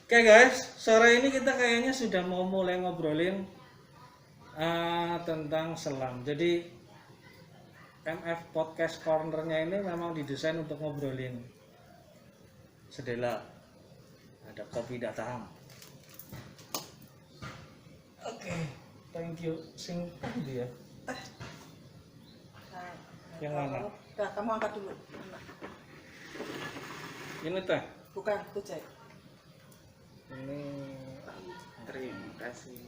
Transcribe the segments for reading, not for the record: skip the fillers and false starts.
Oke guys, sore ini kita kayaknya sudah mau mulai ngobrolin tentang selam. Jadi MF Podcast Corner-nya ini memang didesain untuk ngobrolin sedela. Ada kopi datang. Oke, thank you. Sing dia. Yang mana? Udah, kamu angkat dulu. Ini teh. Bukan, itu cek. Ini Terima kasih.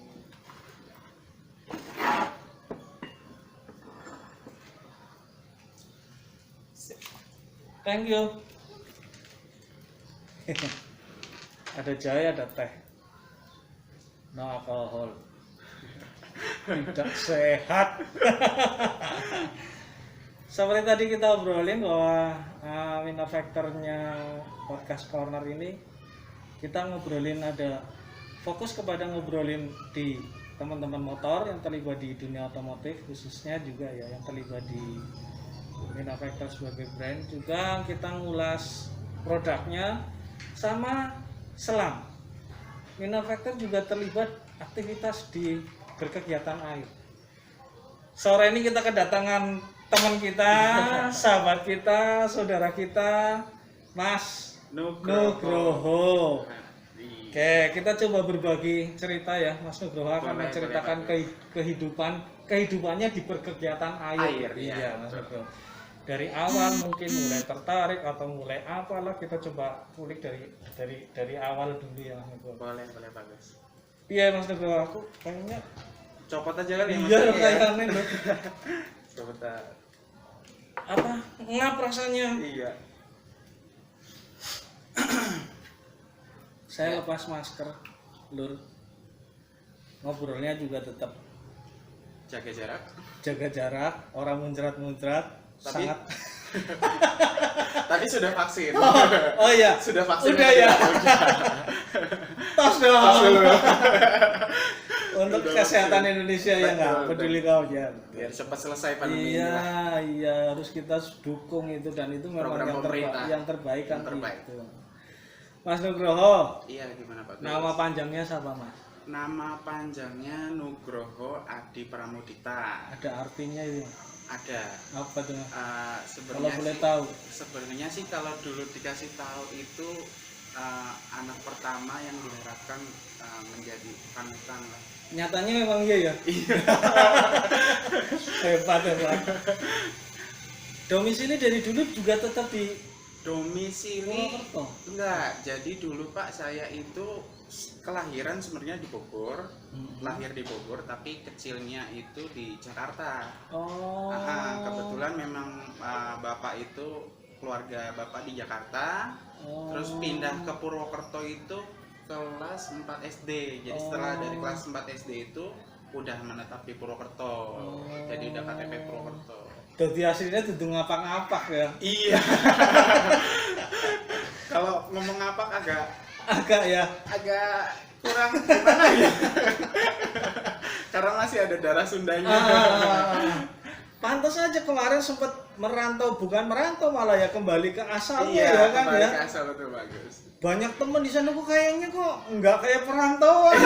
thank you. Ada jahe, ada teh. No alkohol. Tidak sehat. Seperti tadi kita obrolin bahwa manufakturnya Podcast Corner ini kita ngobrolin ada fokus kepada ngobrolin di teman-teman motor yang terlibat di dunia otomotif, khususnya juga ya yang terlibat di manufaktur sebagai brand. Juga kita ngulas produknya sama selam. Manufaktur juga terlibat aktivitas di berkegiatan air. Sore ini kita kedatangan teman kita, sahabat kita, saudara kita, Mas Nugroho. Oke, kita coba berbagi cerita ya. Mas Nugroho akan Boleh, menceritakan kehidupannya di berkegiatan air. Iya, Mas Nugroho. Dari awal mungkin mulai tertarik atau mulai apalah, kita coba kulik dari awal dulu ya, Mas Nugroho. Boleh bagus. Iya, Mas Nugroho, aku kayaknya Copot aja kali ya Mas. iya kayaknya loh. Copot. Apa ngap rasanya. Iya. Saya lepas masker, lur. Ngobrolnya juga tetap Jaga jarak. jaga jarak, orang muncrat-muncrat, Tapi- sangat. Tadi sudah vaksin. Oh iya, Sudah vaksin. udah ya. Tos dong. dulu. Untuk Udah kesehatan vaksin. Indonesia ya nggak Betul, peduli kau ya. Biar cepat selesai pandemi ini. Pak. Iya, harus kita dukung itu, dan itu memang Program pemerintah. yang terbaik kan Yang terbaik. itu. Mas Nugroho, Iya, gimana Pak? nama panjangnya siapa Mas? Nama panjangnya Nugroho Adi Pramudita. Ada artinya itu? Ada. Apa tuh? Kalau Sebenarnya boleh sih- tahu. Sebenarnya sih kalau dulu dikasih tahu itu anak pertama yang diharapkan menjadi panutan lah. Nyatanya memang iya ya. Hebat. Domisili dari dulu juga tetap di Domisili Purwokerto. enggak. Jadi dulu Pak saya itu kelahiran sebenarnya di Bogor, lahir di Bogor tapi kecilnya itu di Jakarta. Oh. Kebetulan memang bapak itu keluarga bapak di Jakarta. Oh. Terus pindah ke Purwokerto itu kelas 4 SD. Jadi setelah dari kelas 4 SD itu udah menetap di Purwokerto. Jadi udah KTP Purwokerto. Jadi aslinya dudu ngapak-ngapak ya. Iya. Kalau ngomong ngapak Agak ya. agak kurang gimana ya? Karena masih ada darah Sundanya. Pantas aja kemarin sempat bukan merantau malah ya kembali ke asalnya Iya, ya kan kembali ya. ke asal itu bagus. Banyak temen di sana kok kayaknya kok nggak kayak perantauan.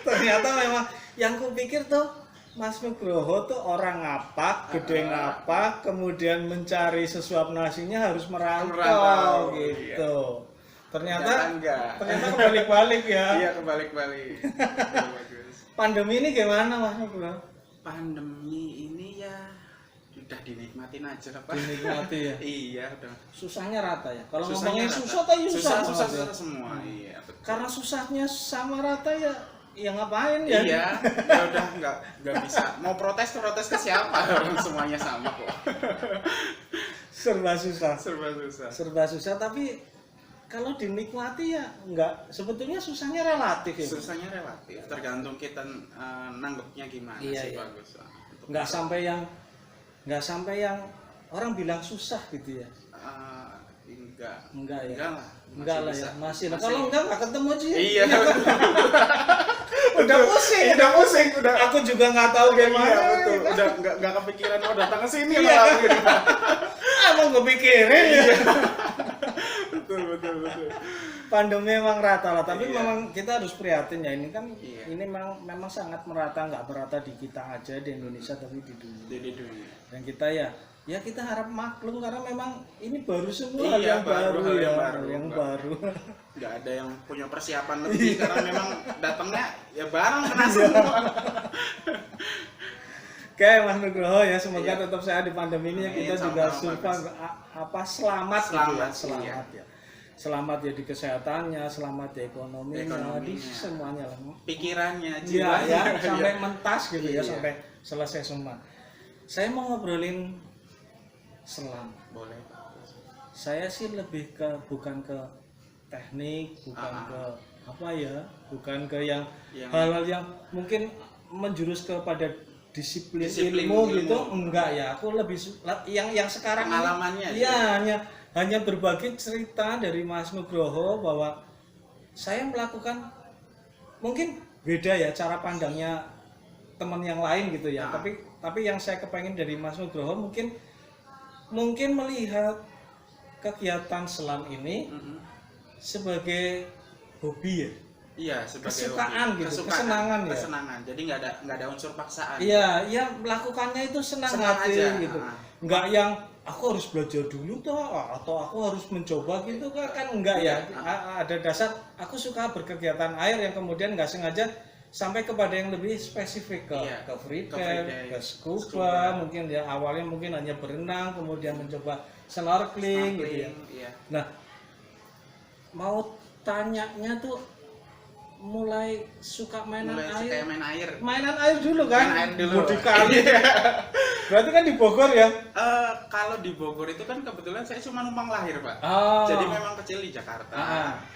Ternyata memang yang kupikir tuh Mas Nugroho tuh orang ngapak, gede ngapak, kemudian mencari sesuap nasinya harus merantau gitu. Ternyata enggak. kebalik-balik ya. Iya, kebalik-balik. Bagus. Pandemi ini gimana Mas Nugroho? Pandemi ini ya udah dinikmatin aja Pak. Dinikmati ya. Iya, udah. Susahnya rata ya. Kalau Susahnya ngomongin rata. susah tadi susah susah banget ya. semua. Iya, betul. Karena susahnya sama rata ya, ya ngapain ya? Iya, ya udah nggak bisa. Mau protes ke siapa? Orang semuanya sama kok. Serba susah. Serba susah. Tapi kalau dinikmati ya enggak, sebetulnya susahnya relatif ya. Susahnya relatif, tergantung kita nanggepnya gimana Iya, sih iya. bagus. Enggak sampai yang orang bilang susah gitu ya. Enggak Ya. lah. Enggak lah bisa. ya, masih. Kalau enggak ketemu aja. Ya. Iya. Udah pusing. udah. Aku juga nggak tahu gimana. Iya, betul. ya kan? Udah nggak kepikiran mau datang ke sini Iya. malah gitu. Emang gue pikirin ya. Betul. pandemi memang rata lah, tapi Iya. memang kita harus prihatin ya, ini kan Iya. ini memang sangat merata, nggak merata di kita aja di Indonesia tapi di dunia. Jadi dunia. Dan kita ya kita harap maklum karena memang ini baru semua hal Iya, yang baru hal ya, yang baru. yang Nggak- baru. Nggak ada yang punya persiapan lebih karena memang datangnya ya barang kena semua. Oke Mas Nugroho ya, semoga Iya. tetap sehat di pandemi ini ya, Amin, kita juga sama-sama, selamat Selamat, selamat iya. ya. Selamat ya di kesehatannya, selamat di ekonominya, di Ekonominya. semuanya lah. Pikirannya, Iya jiwanya. ya, sampai mentas gitu ya, Iya. sampai selesai semua. Saya mau ngobrolin selam. Boleh. Saya sih lebih ke bukan ke teknik, bukan ke apa ya, bukan ke yang Yang- hal-hal yang mungkin menjurus kepada disiplin, Disiplin ilmu ilmu. gitu, enggak ya. Aku lebih yang sekarang ini, Pengalamannya iya hanya berbagi cerita dari Mas Nugroho bahwa saya melakukan mungkin beda ya cara pandangnya teman yang lain gitu ya. Tapi yang saya kepengen dari Mas Nugroho mungkin melihat kegiatan selam ini Mm-mm. sebagai hobi ya. Iya, sebagai Kesukaan hobi. gitu, kesenangan ya. Kesenangan. Jadi nggak ada unsur paksaan. Iya, melakukannya itu senang Senang hati aja. gitu. Enggak yang aku harus belajar dulu toh atau aku harus mencoba gitu kan enggak ya. Ada dasar aku suka berkegiatan air yang kemudian nggak sengaja sampai kepada yang lebih spesifik ke Iya, ke free ke dive, free dive, ke scuba, scuba. mungkin ya awalnya mungkin hanya berenang, kemudian mencoba snorkeling gitu ya. Iya. Nah, mau tanyanya tuh mulai suka mainan Mulai air. kayak main air. Mainan air dulu kan? Main air dulu. Di kali. Berarti kan di Bogor ya? Kalau di Bogor itu kan kebetulan saya cuma numpang lahir, Pak. Oh. Jadi memang kecil di Jakarta.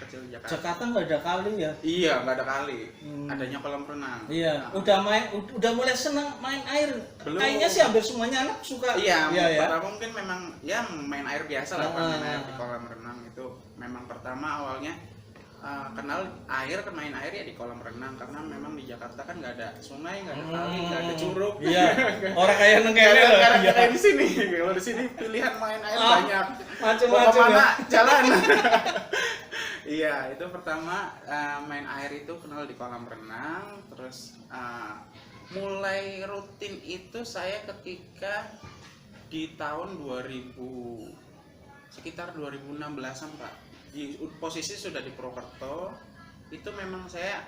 Kecil di Jakarta. Jakarta nggak ada kali ya? Iya, nggak ada kali. Hmm. Adanya kolam renang. Iya. Nah, Udah mulai senang main air. Belum. Kayaknya sih hampir semuanya anak suka. Iya, ya. pertama mungkin memang ya main air biasa lah, Pak. Main Ah. air di kolam renang itu memang pertama awalnya kenal air, main air ya di kolam renang karena memang di Jakarta kan nggak ada sungai, nggak ada kali, nggak ada curug. Iya. Orang kayak nengkene Nggak loh. ada Iya. kayak di sini. Kalau di sini pilihan main air banyak. Mau Macam-macam kemana ya. jalan. Iya, itu pertama main air itu kenal di kolam renang, terus mulai rutin itu saya ketika di tahun 2000 sekitar 2016-an, Pak. Di posisi sudah di Purwokerto, itu memang saya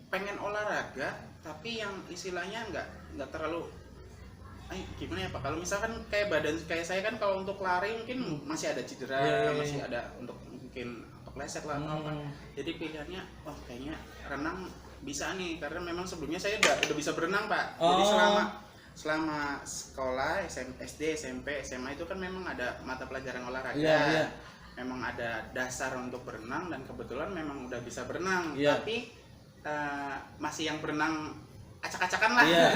pengen olahraga tapi yang istilahnya nggak terlalu gimana ya Pak, kalau misalkan kayak badan kayak saya kan kalau untuk lari mungkin masih ada cedera, Iya. masih ada untuk mungkin kepleset lah atau apa. Jadi pilihannya kayaknya renang bisa nih karena memang sebelumnya saya udah bisa berenang, Pak. Jadi selama sekolah SD, SMP, SMA itu kan memang ada mata pelajaran olahraga. Iya. Memang ada dasar untuk berenang dan kebetulan memang udah bisa berenang. Iya. Tapi masih yang berenang acak-acakan lah. Iya.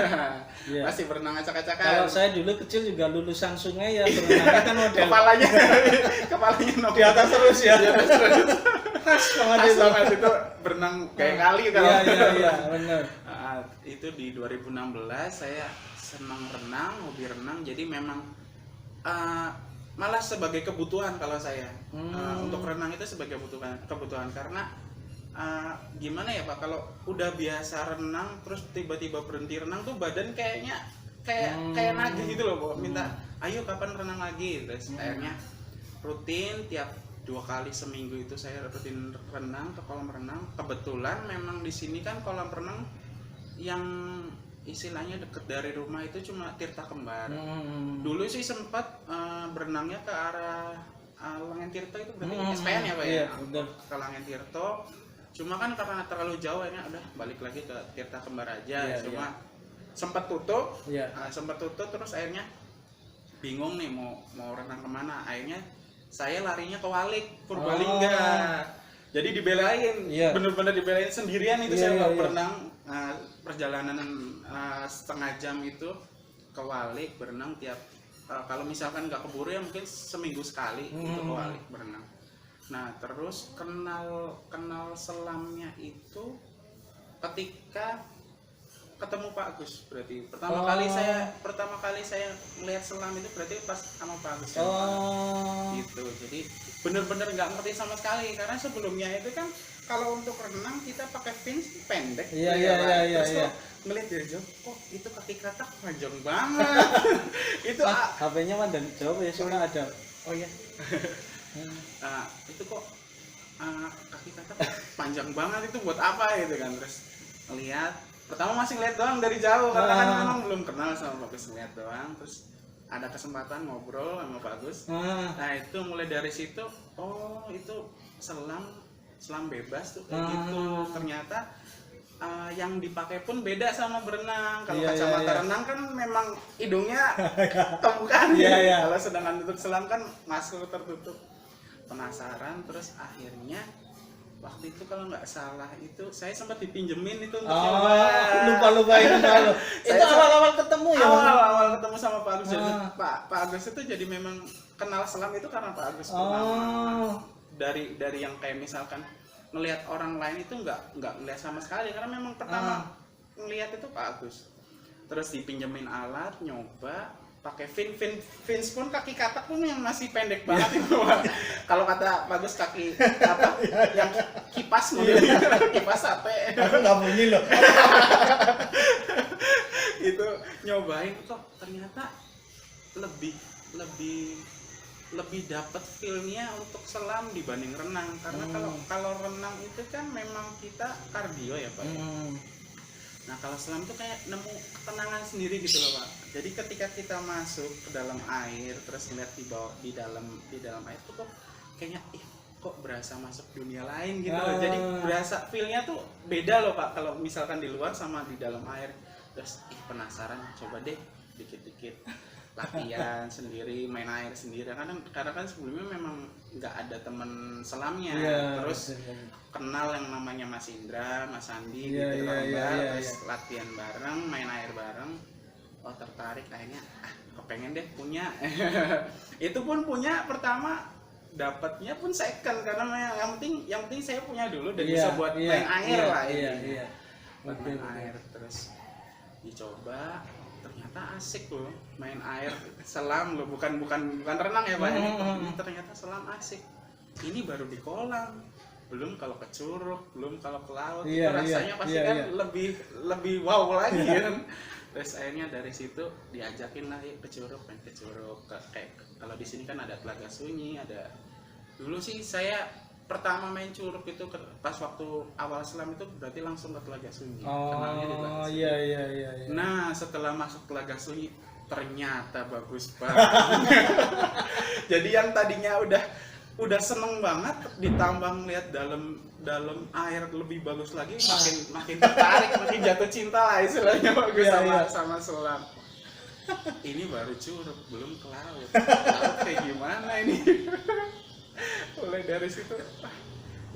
Iya. Masih berenang acak-acakan. Kalau saya dulu kecil juga lulusan sungai ya berenangnya kan model kepalanya di atas terus ya. Di atas terus. Khas banget Pas itu. banget itu berenang kayak kali kalau. Iya, benar. Itu di 2016 saya senang renang, hobi renang, jadi memang malah sebagai kebutuhan kalau saya untuk renang itu sebagai kebutuhan karena gimana ya Pak, kalau udah biasa renang terus tiba-tiba berhenti renang tuh badan kayak nagih gitu loh, Pak. Minta ayo kapan renang lagi, terus akhirnya rutin tiap 2 kali seminggu itu saya rutin renang ke kolam renang. Kebetulan memang di sini kan kolam renang yang istilahnya deket dari rumah itu cuma Tirta Kembar. Dulu sih sempat berenangnya ke arah Langen Tirto itu berarti SPN ya Pak ya? Betul. Ke Langen Tirto. Cuma kan karena terlalu jauh ya udah balik lagi ke Tirta Kembar aja. Cuma sempat tutup. Sempat tutup terus akhirnya bingung nih mau renang kemana. Akhirnya saya larinya ke Walik Purbalingga. Jadi dibelain, bener-bener dibelain sendirian itu saya berenang perjalanan setengah jam itu ke Walik berenang tiap kalau misalkan nggak keburu ya mungkin seminggu sekali itu ke Walik berenang. Nah terus kenal selamnya itu ketika ketemu Pak Agus berarti. Pertama kali saya melihat selam itu berarti pas sama Pak Agus. Gitu. Jadi bener-bener nggak ngerti sama sekali karena sebelumnya itu kan kalau untuk renang kita pakai fins pendek. Iya. Terus kok ngeliat dari jauh, oh itu kaki katak panjang banget. Itu HP-nya mah dari jauh ya sudah ada. Oh iya. Itu kok kaki katak panjang banget itu buat apa gitu kan. Terus ngeliat, pertama masih ngeliat doang dari jauh karena kan memang belum kenal sama Pak Agus, ngeliat doang. Terus ada kesempatan ngobrol sama Pak Agus. Nah itu mulai dari situ, oh itu selam bebas tuh kayak gitu. Ternyata yang dipakai pun beda sama berenang. Kalau kacamata renang kan memang hidungnya kebuka nih. Kalau sedangkan untuk selam kan masker tertutup. Penasaran, terus akhirnya waktu itu kalau nggak salah itu saya sempat dipinjemin itu untuk lupa-lupain malu. Itu awal-awal ketemu ya? Awal ketemu sama Pak Agus. Jadi Pak Agus itu jadi memang kenal selam itu karena Pak Agus pertama. Dari yang kayak misalkan ngelihat orang lain itu nggak ngelihat sama sekali karena memang pertama ngelihat itu Pak Agus. Terus dipinjemin alat, nyoba pakai fins pun kaki katak pun yang masih pendek banget itu. Kalau kata bagus kaki apa yang kipas modelnya kipas sate. Aku nggak bunyi loh. Itu nyobain kok ternyata lebih dapat feel-nya untuk selam dibanding renang karena kalau renang itu kan memang kita kardio ya Pak. Nah kalau selam tuh kayak nemu ketenangan sendiri gitu loh Pak. Jadi ketika kita masuk ke dalam air terus ngeliat di dalam air tuh kok kayaknya kok berasa masuk dunia lain gitu loh. Jadi berasa feel-nya tuh beda loh Pak kalau misalkan di luar sama di dalam air. Terus penasaran coba deh dikit-dikit latihan sendiri, main air sendiri karena kan sebelumnya memang nggak ada temen selamnya. Terus kenal yang namanya Mas Indra, Mas Andi gitu terus latihan bareng, main air bareng. Oh tertarik akhirnya kepengen deh punya. Itu pun punya pertama dapatnya pun second karena yang penting saya punya dulu dan bisa buat main air lah ini. Main air terus dicoba ternyata asik loh main air selam loh bukan renang ya Pak. Ini ternyata selam asik. Ini baru di kolam, belum kalau ke curug, belum kalau ke laut. Itu rasanya pasti kan lebih wow lagi kan. Terus akhirnya dari situ diajakin lah ke curug, main ke curug. Kayak kalau di sini kan ada Telaga Sunyi, ada. Dulu sih saya pertama main curug itu pas waktu awal selam itu berarti langsung ke Telaga Sunyi. Kenalnya di Telaga Sunyi. Iya. Nah, setelah masuk Telaga Sunyi ternyata bagus banget. Jadi yang tadinya udah seneng banget ditambah ngeliat dalam air lebih bagus lagi makin tertarik, makin jatuh cinta lah istilahnya bagus sama selam. Ini baru curug, belum ke laut. Laut kayak gimana ini? Mulai dari situ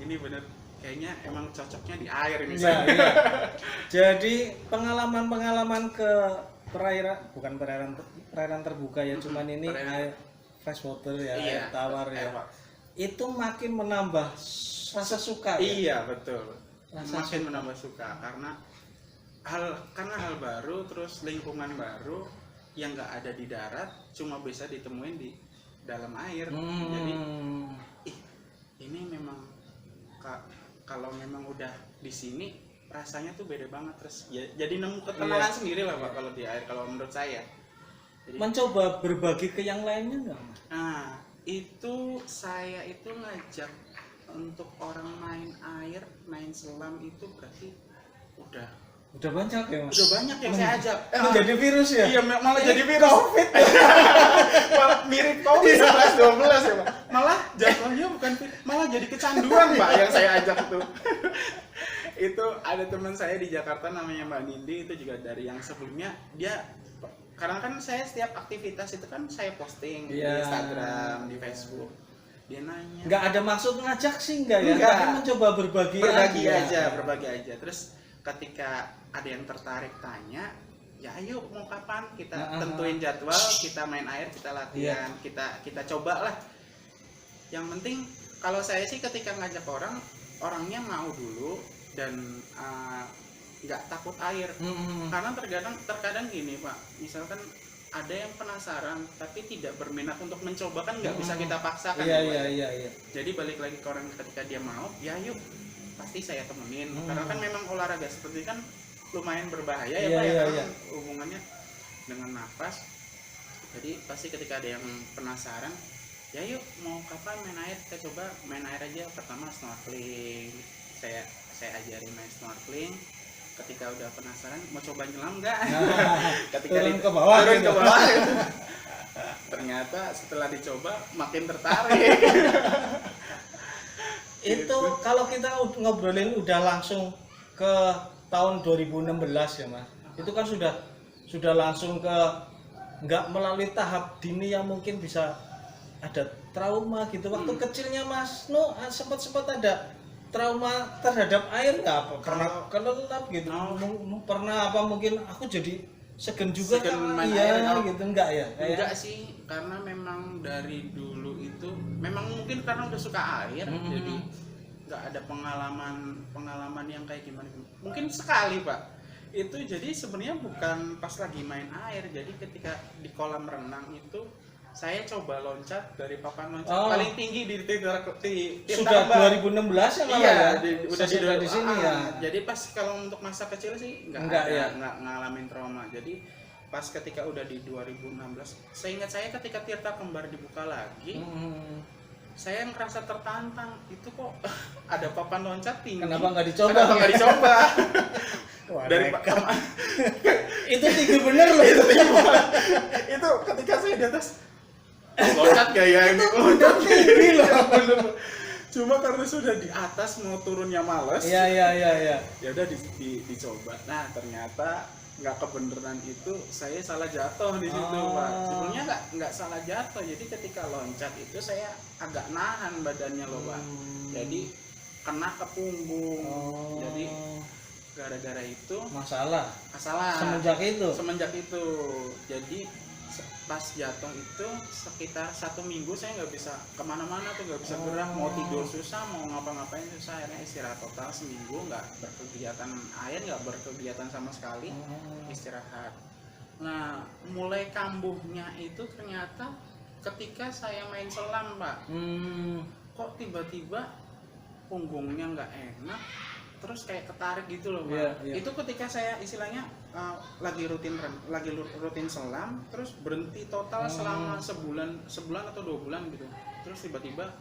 ini bener kayaknya emang cocoknya di air ini. Jadi pengalaman ke perairan terbuka ya, cuman ini air fresh water ya, air tawar ya. Itu makin menambah rasa suka. Iya betul. Makin menambah suka karena hal baru terus lingkungan baru yang nggak ada di darat cuma bisa ditemuin di dalam air. Jadi ini memang kalau memang udah di sini rasanya tuh beda banget terus jadi nemu ketenangan sendiri lah Pak kalau di air kalau menurut saya. Jadi, mencoba berbagi ke yang lainnya nggak? Nah itu saya itu ngajak untuk orang main air, main selam itu berarti udah banyak ya Mas? Udah banyak yang saya ajak. Jadi virus ya? Iya malah jadi virus. COVID. Mirip COVID 11-12 ya Pak. Malah jatuhnya bukan malah jadi kecanduan Pak yang saya ajak itu. Itu ada teman saya di Jakarta namanya Mbak Nindi itu juga dari yang sebelumnya dia karena kan saya setiap aktivitas itu kan saya posting di Instagram, di Facebook. Dia nanya. Nggak ada maksud ngajak sih enggak ya? Tapi mencoba berbagi aja. Terus ketika ada yang tertarik tanya, ya ayo mau kapan kita tentuin jadwal, kita main air, kita latihan, kita coba lah. Yang penting kalau saya sih ketika ngajak orangnya mau dulu dan nggak takut air. Karena terkadang gini Pak, misalkan ada yang penasaran tapi tidak berminat untuk mencoba, kan nggak bisa kita paksakan. Iya. Jadi balik lagi ke orang, ketika dia mau, ya yuk, pasti saya temenin. Karena kan memang olahraga seperti kan lumayan berbahaya ya Pak, ya, karena hubungannya dengan nafas. Jadi pasti ketika ada yang penasaran, ya yuk mau kapan main air, kita coba main air aja. Pertama snorkeling, saya ajarin main snorkeling. Ketika udah penasaran, mau coba nyelam nggak? Ketika turun ke bawah, ternyata setelah dicoba makin tertarik. Itu kalau kita ngobrolin udah langsung ke tahun 2016 ya Mas, itu kan sudah langsung ke, nggak melalui tahap dini yang mungkin bisa ada trauma gitu. Waktu kecilnya Mas No sempat ada trauma terhadap air nggak? Pernah kelelap gitu? Pernah apa mungkin aku jadi segen juga main iya air, gitu enggak ya? Enggak sih, karena memang dari dulu itu memang mungkin karena udah suka air, jadi nggak ada pengalaman yang kayak gimana. Mungkin sekali Pak, itu jadi sebenarnya bukan pas lagi main air, jadi ketika di kolam renang itu saya coba loncat dari papan loncat paling tinggi di sudah 2016 ya malah iya, ya? udah di sini ya. Jadi pas kalau untuk masa kecil sih nggak ngalamin trauma. Jadi pas ketika udah di 2016, seingat saya ketika Tirta Kembar dibuka lagi, saya ngerasa tertantang. Itu kok ada papan loncat tinggi. Kenapa nggak dicoba? Dari itu tinggi bener loh. Itu ketika saya di atas loncat gaya ini, loncat tinggi loh. Cuma karena sudah di atas mau turunnya males. Iya. Ya udah dicoba. Nah ternyata nggak kebenaran itu, saya salah jatuh di situ Pak. Sebenarnya nggak salah jatuh. Jadi ketika loncat itu saya agak nahan badannya loh Pak. Jadi kena ke punggung. Jadi gara-gara itu masalah. Semenjak itu. Jadi pas jatuh itu sekitar 1 minggu saya nggak bisa kemana-mana tuh, nggak bisa gerak, mau tidur susah, mau ngapa-ngapain susah. Akhirnya istirahat total seminggu, nggak berkegiatan air, nggak berkegiatan sama sekali, istirahat. Nah mulai kambuhnya itu ternyata ketika saya main selam Pak. Kok tiba-tiba punggungnya nggak enak, terus kayak ketarik gitu loh Pak. Itu ketika saya istilahnya lagi rutin selam, terus berhenti total selama sebulan atau 2 bulan gitu. Terus tiba-tiba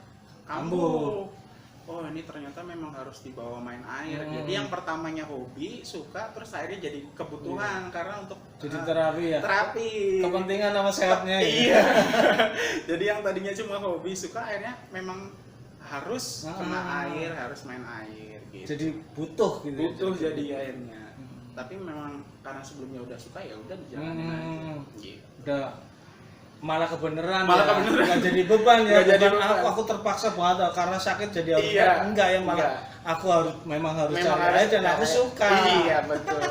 kambuh. Oh ini ternyata memang harus dibawa main air. Jadi yang pertamanya hobi, suka, terus akhirnya jadi kebutuhan karena untuk jadi terapi ya. Terapi. Kepentingan sama sehatnya. Iya. Jadi yang tadinya cuma hobi, suka, akhirnya memang harus kena air, harus main air gitu. Jadi butuh gitu. Butuh jadi airnya. Tapi memang karena sebelumnya udah suka, ya udah dijalanin aja. Gitu. Udah malah kebeneran ya. Nggak jadi beban ya. Jadi aku terpaksa banget karena sakit jadi harus enggak ya, malah aku memang harus cari aja dan aku suka. Iya betul.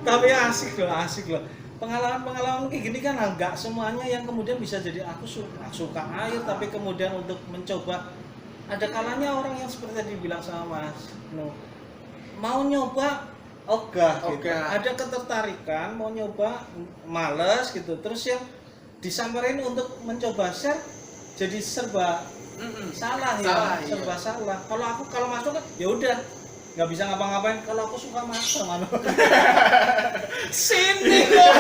Tapi asik loh. Pengalaman kayak gini kan enggak semuanya yang kemudian bisa jadi aku suka air, tapi kemudian untuk mencoba, ada kalanya orang yang seperti tadi bilang sama Mas No, mau nyoba ogah. Gitu. Ada ketertarikan mau nyoba, males gitu, terus yang disamperin untuk mencoba share jadi serba salah. Serba salah. Kalau masuk kan ya udah nggak bisa ngapa-ngapain. Kalau aku suka maksa Mano. Sini loh.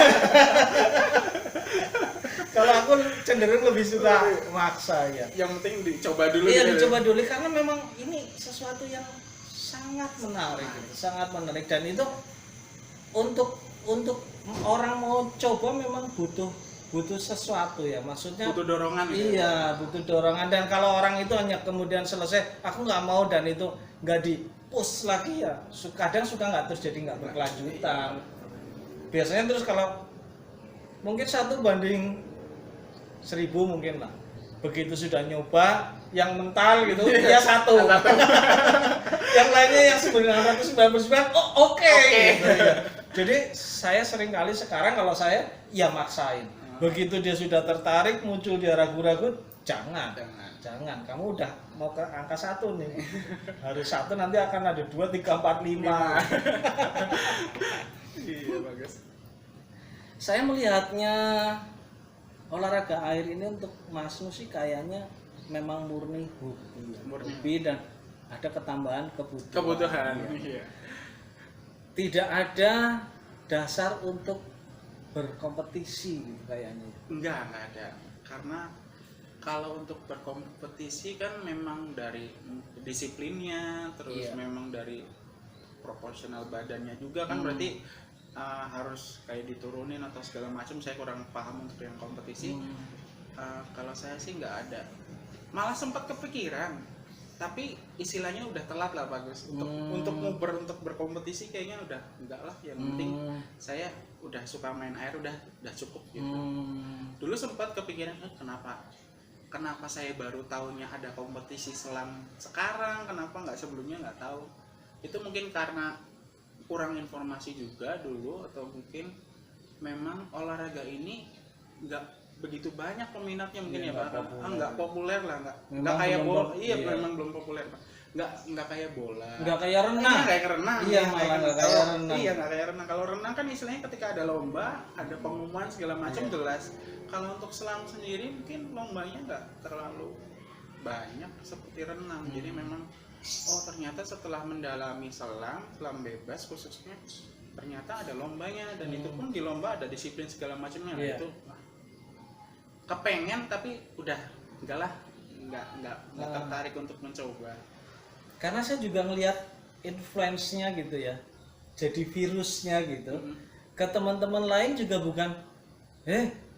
Kalau aku cenderung lebih suka maksa ya. Yang penting dicoba dulu. Iya dicoba dulu karena memang ini sesuatu yang sangat menarik dan itu untuk orang mau coba memang butuh sesuatu ya, maksudnya butuh dorongan. Iya butuh dorongan, dan kalau orang itu hanya kemudian selesai aku nggak mau dan itu nggak di push lagi ya, kadang suka nggak, terus jadi nggak berkelanjutan. Biasanya terus kalau mungkin 1:1000 mungkin lah, begitu sudah nyoba yang mental gitu ya 1 yang lainnya yang 999 oke. Gitu, ya. Jadi saya sering kali sekarang kalau saya ya maksain, begitu dia sudah tertarik, muncul dia ragu-ragu, jangan jangan, kamu udah mau ke angka 1 nih. Harus 1, nanti akan ada 2, 3, 4, 5. Iya bagus. Saya melihatnya olahraga air ini untuk Mas Nu sih kayaknya memang murni hobi, hobi dan ada ketambahan kebutuhan. Iya. Tidak ada dasar untuk berkompetisi gitu kayaknya. Enggak ada. Karena kalau untuk berkompetisi kan memang dari disiplinnya, terus memang dari proporsional badannya juga kan berarti harus kayak diturunin atau segala macam. Saya kurang paham untuk yang kompetisi. Kalau saya sih nggak ada. Malah sempat kepikiran, tapi istilahnya udah telat lah bagus untuk berkompetisi kayaknya udah enggak lah. Yang penting saya udah suka main air, udah cukup gitu. Dulu sempat kepikiran kenapa saya baru tahunya ada kompetisi selam sekarang, kenapa nggak sebelumnya nggak tahu. Itu mungkin karena kurang informasi juga dulu, atau mungkin memang olahraga ini nggak begitu banyak peminatnya mungkin ya Pak. Nggak populer lah, nggak kayak bola. Memang belum populer Pak. Nggak kayak bola, nggak kayak renang. Iya, malah nggak kayak renang. Iya, nggak kayak renang. Kalau renang kan istilahnya ketika ada lomba, ada pengumuman segala macam jelas. Kalau untuk selam sendiri mungkin lombanya nggak terlalu banyak seperti renang. Jadi memang ternyata setelah mendalami selam bebas khususnya, ternyata ada lombanya, dan itu pun di lomba ada disiplin segala macamnya. Itu kepengen tapi udah nggak tertarik untuk mencoba. Karena saya juga ngelihat influence-nya gitu ya, jadi virusnya gitu. Ke teman-teman lain juga bukan,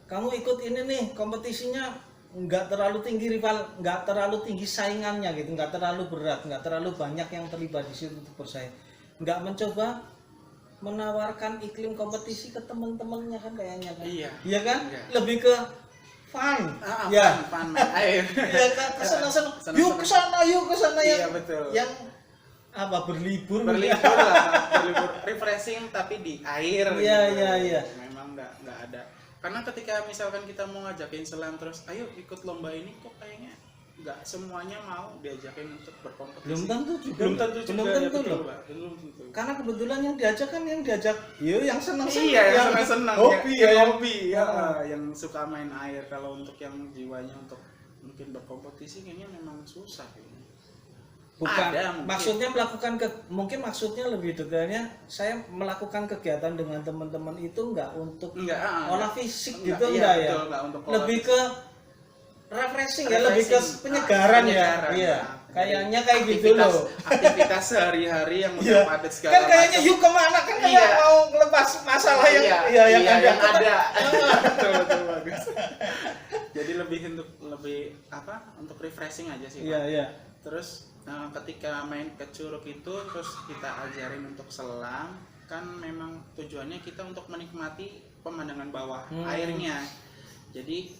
kamu ikut ini nih kompetisinya nggak terlalu tinggi rival, nggak terlalu tinggi saingannya gitu, nggak terlalu berat, nggak terlalu banyak yang terlibat di situ untuk bersaing. Nggak mencoba menawarkan iklim kompetisi ke teman-temannya kan kayaknya kan. Iya kan? Iya. Lebih ke fun. Fun main air. Iya kan, kesenang-senang. Yuk ke sana Iya, betul. Yang berlibur lah, berlibur refreshing tapi di air. Iya. Memang nggak ada. Karena ketika misalkan kita mau ngajakin selam terus, ayo ikut lomba ini, kok kayaknya nggak semuanya mau diajakin untuk berkompetisi. Belum tentu loh. Karena kebetulan yang diajak yang senang. Iya, yang senang. Hobi. Ya. Yang suka main air. Kalau untuk yang jiwanya untuk mungkin berkompetisi kayaknya memang susah. Bukan, maksudnya maksudnya lebih detailnya, saya melakukan kegiatan dengan teman-teman itu enggak untuk olah fisik gitu, enggak ya, betul, untuk lebih ke refreshing ya, lebih ke penyegaran ya. Iya, kayaknya kayak gitu loh. Aktivitas sehari-hari yang udah padat segala kan kayaknya yuk kemana kan kayak mau ngelepas masalah yang ada. Betul bagus. Jadi untuk refreshing aja sih Pak. Iya. Terus ketika main ke Curug itu terus kita ajarin untuk selam, kan memang tujuannya kita untuk menikmati pemandangan bawah airnya. Jadi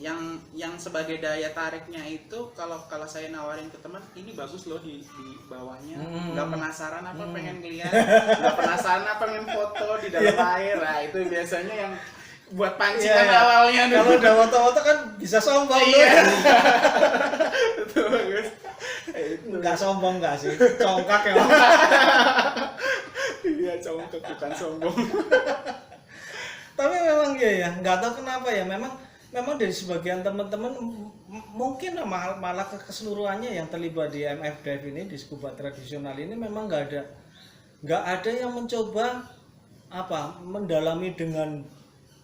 yang sebagai daya tariknya itu kalau saya nawarin ke teman, ini bagus loh di bawahnya, nggak penasaran apa pengen lihat, nggak penasaran apa pengen foto di dalam air. Nah itu biasanya yang buat pancingan awalnya. Kalau udah foto-foto kan bisa sombong. Iya. Betul bagus. Enggak sombong enggak sih, congkak ya. Iya, congkak bukan sombong. Tapi memang ya, nggak tahu kenapa ya, memang dari sebagian teman-teman mungkin malah keseluruhannya yang terlibat di MFDF ini, di scuba tradisional ini, memang nggak ada yang mencoba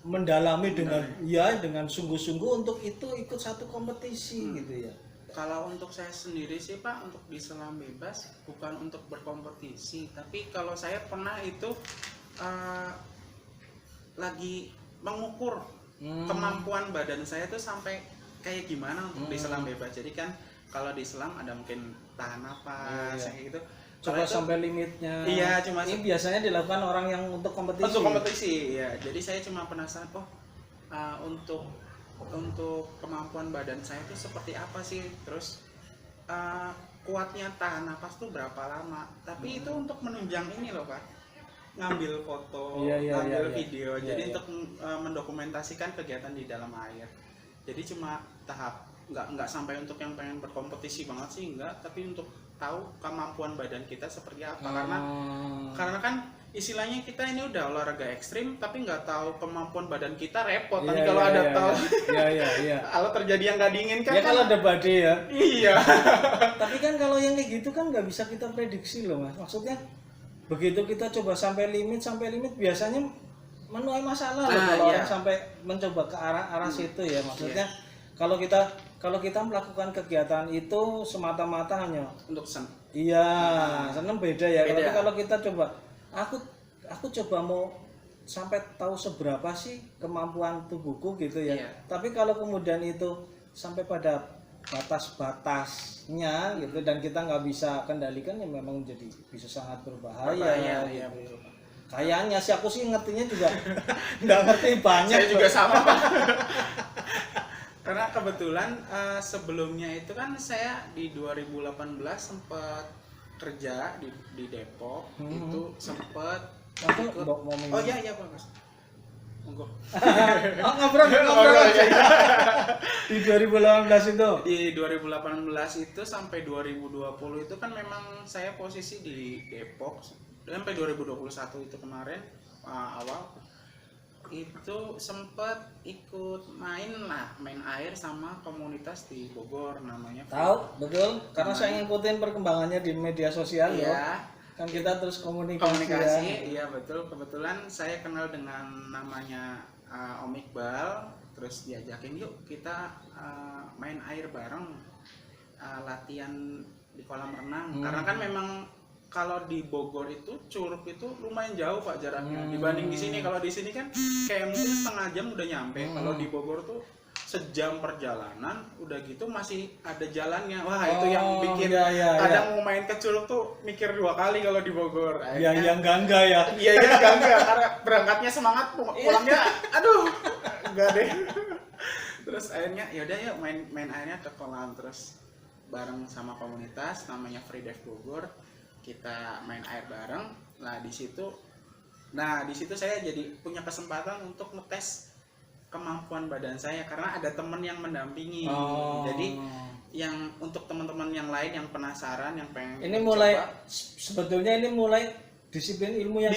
mendalami dengan sungguh-sungguh untuk itu ikut satu kompetisi gitu ya. Kalau untuk saya sendiri sih Pak, untuk di selam bebas bukan untuk berkompetisi, tapi kalau saya pernah itu lagi mengukur kemampuan badan saya tuh sampai kayak gimana untuk di selam bebas. Jadi kan kalau di selam ada mungkin tahan napas kayak gitu. Coba sampai limitnya. Iya, ini biasanya dilakukan orang yang untuk kompetisi. Untuk kompetisi, ya. Jadi saya cuma penasaran, untuk kemampuan badan saya itu seperti apa sih, terus kuatnya tahan napas tuh berapa lama. Tapi itu untuk menunjang ini loh Pak, ngambil foto, ngambil video, jadi untuk mendokumentasikan kegiatan di dalam air. Jadi cuma tahap nggak sampai untuk yang pengen berkompetisi banget sih, enggak, tapi untuk tahu kemampuan badan kita seperti apa. Karena kan istilahnya kita ini udah olahraga ekstrim tapi nggak tahu kemampuan badan kita, repot nanti kalau ada tahu kalau terjadi yang nggak diinginkan ya kan, kalau ada badai ya. iya. Tapi kan kalau yang kayak gitu kan nggak bisa kita prediksi loh Mas. Maksudnya begitu kita coba sampai limit biasanya menuai masalah loh kalau orang sampai mencoba ke arah situ ya. Maksudnya kalau kita melakukan kegiatan itu semata-mata hanya Untuk seneng beda ya. Tapi kalau kita coba, aku coba mau sampai tahu seberapa sih kemampuan tubuhku gitu ya. Tapi kalau kemudian itu sampai pada batas-batasnya gitu dan kita nggak bisa kendalikan, ya memang jadi bisa sangat berbahaya. Gitu. Kayaknya sih aku sih ngertinya juga nggak ngerti banyak. Saya juga sama Pak. Karena kebetulan sebelumnya itu kan saya di 2018 sempat kerja di Depok. Itu sempat oh iya Pak Mas. Monggo. Ngobrol. Di 2018 itu. Di 2018 itu sampai 2020 itu kan memang saya posisi di Depok sampai 2021 itu kemarin awal itu sempat ikut main air sama komunitas di Bogor namanya. Tahu betul karena saya ngikutin perkembangannya di media sosial ya. Kan kita terus komunikasi. Iya betul, kebetulan saya kenal dengan namanya Om Iqbal, terus diajakin yuk kita main air bareng, latihan di kolam renang. Karena kan memang kalau di Bogor itu Curug itu lumayan jauh Pak jaraknya dibanding di sini. Kalau di sini kan kayak mungkin setengah jam udah nyampe. Kalau di Bogor tuh sejam perjalanan, udah gitu masih ada jalannya. Wah itu yang bikin kadang mau main ke Curug tuh mikir 2 kali kalau di Bogor. Yang gangga ya. Iya gangga karena berangkatnya semangat, pulangnya aduh enggak deh. Terus akhirnya yaudah yuk main airnya ke kolam, terus bareng sama komunitas namanya Free Dive Bogor. Kita main air bareng. Nah di situ saya jadi punya kesempatan untuk ngetes kemampuan badan saya karena ada teman yang mendampingi. Jadi yang untuk teman-teman yang lain yang penasaran, yang pengen ini mulai sebetulnya ini mulai disiplin ilmu yang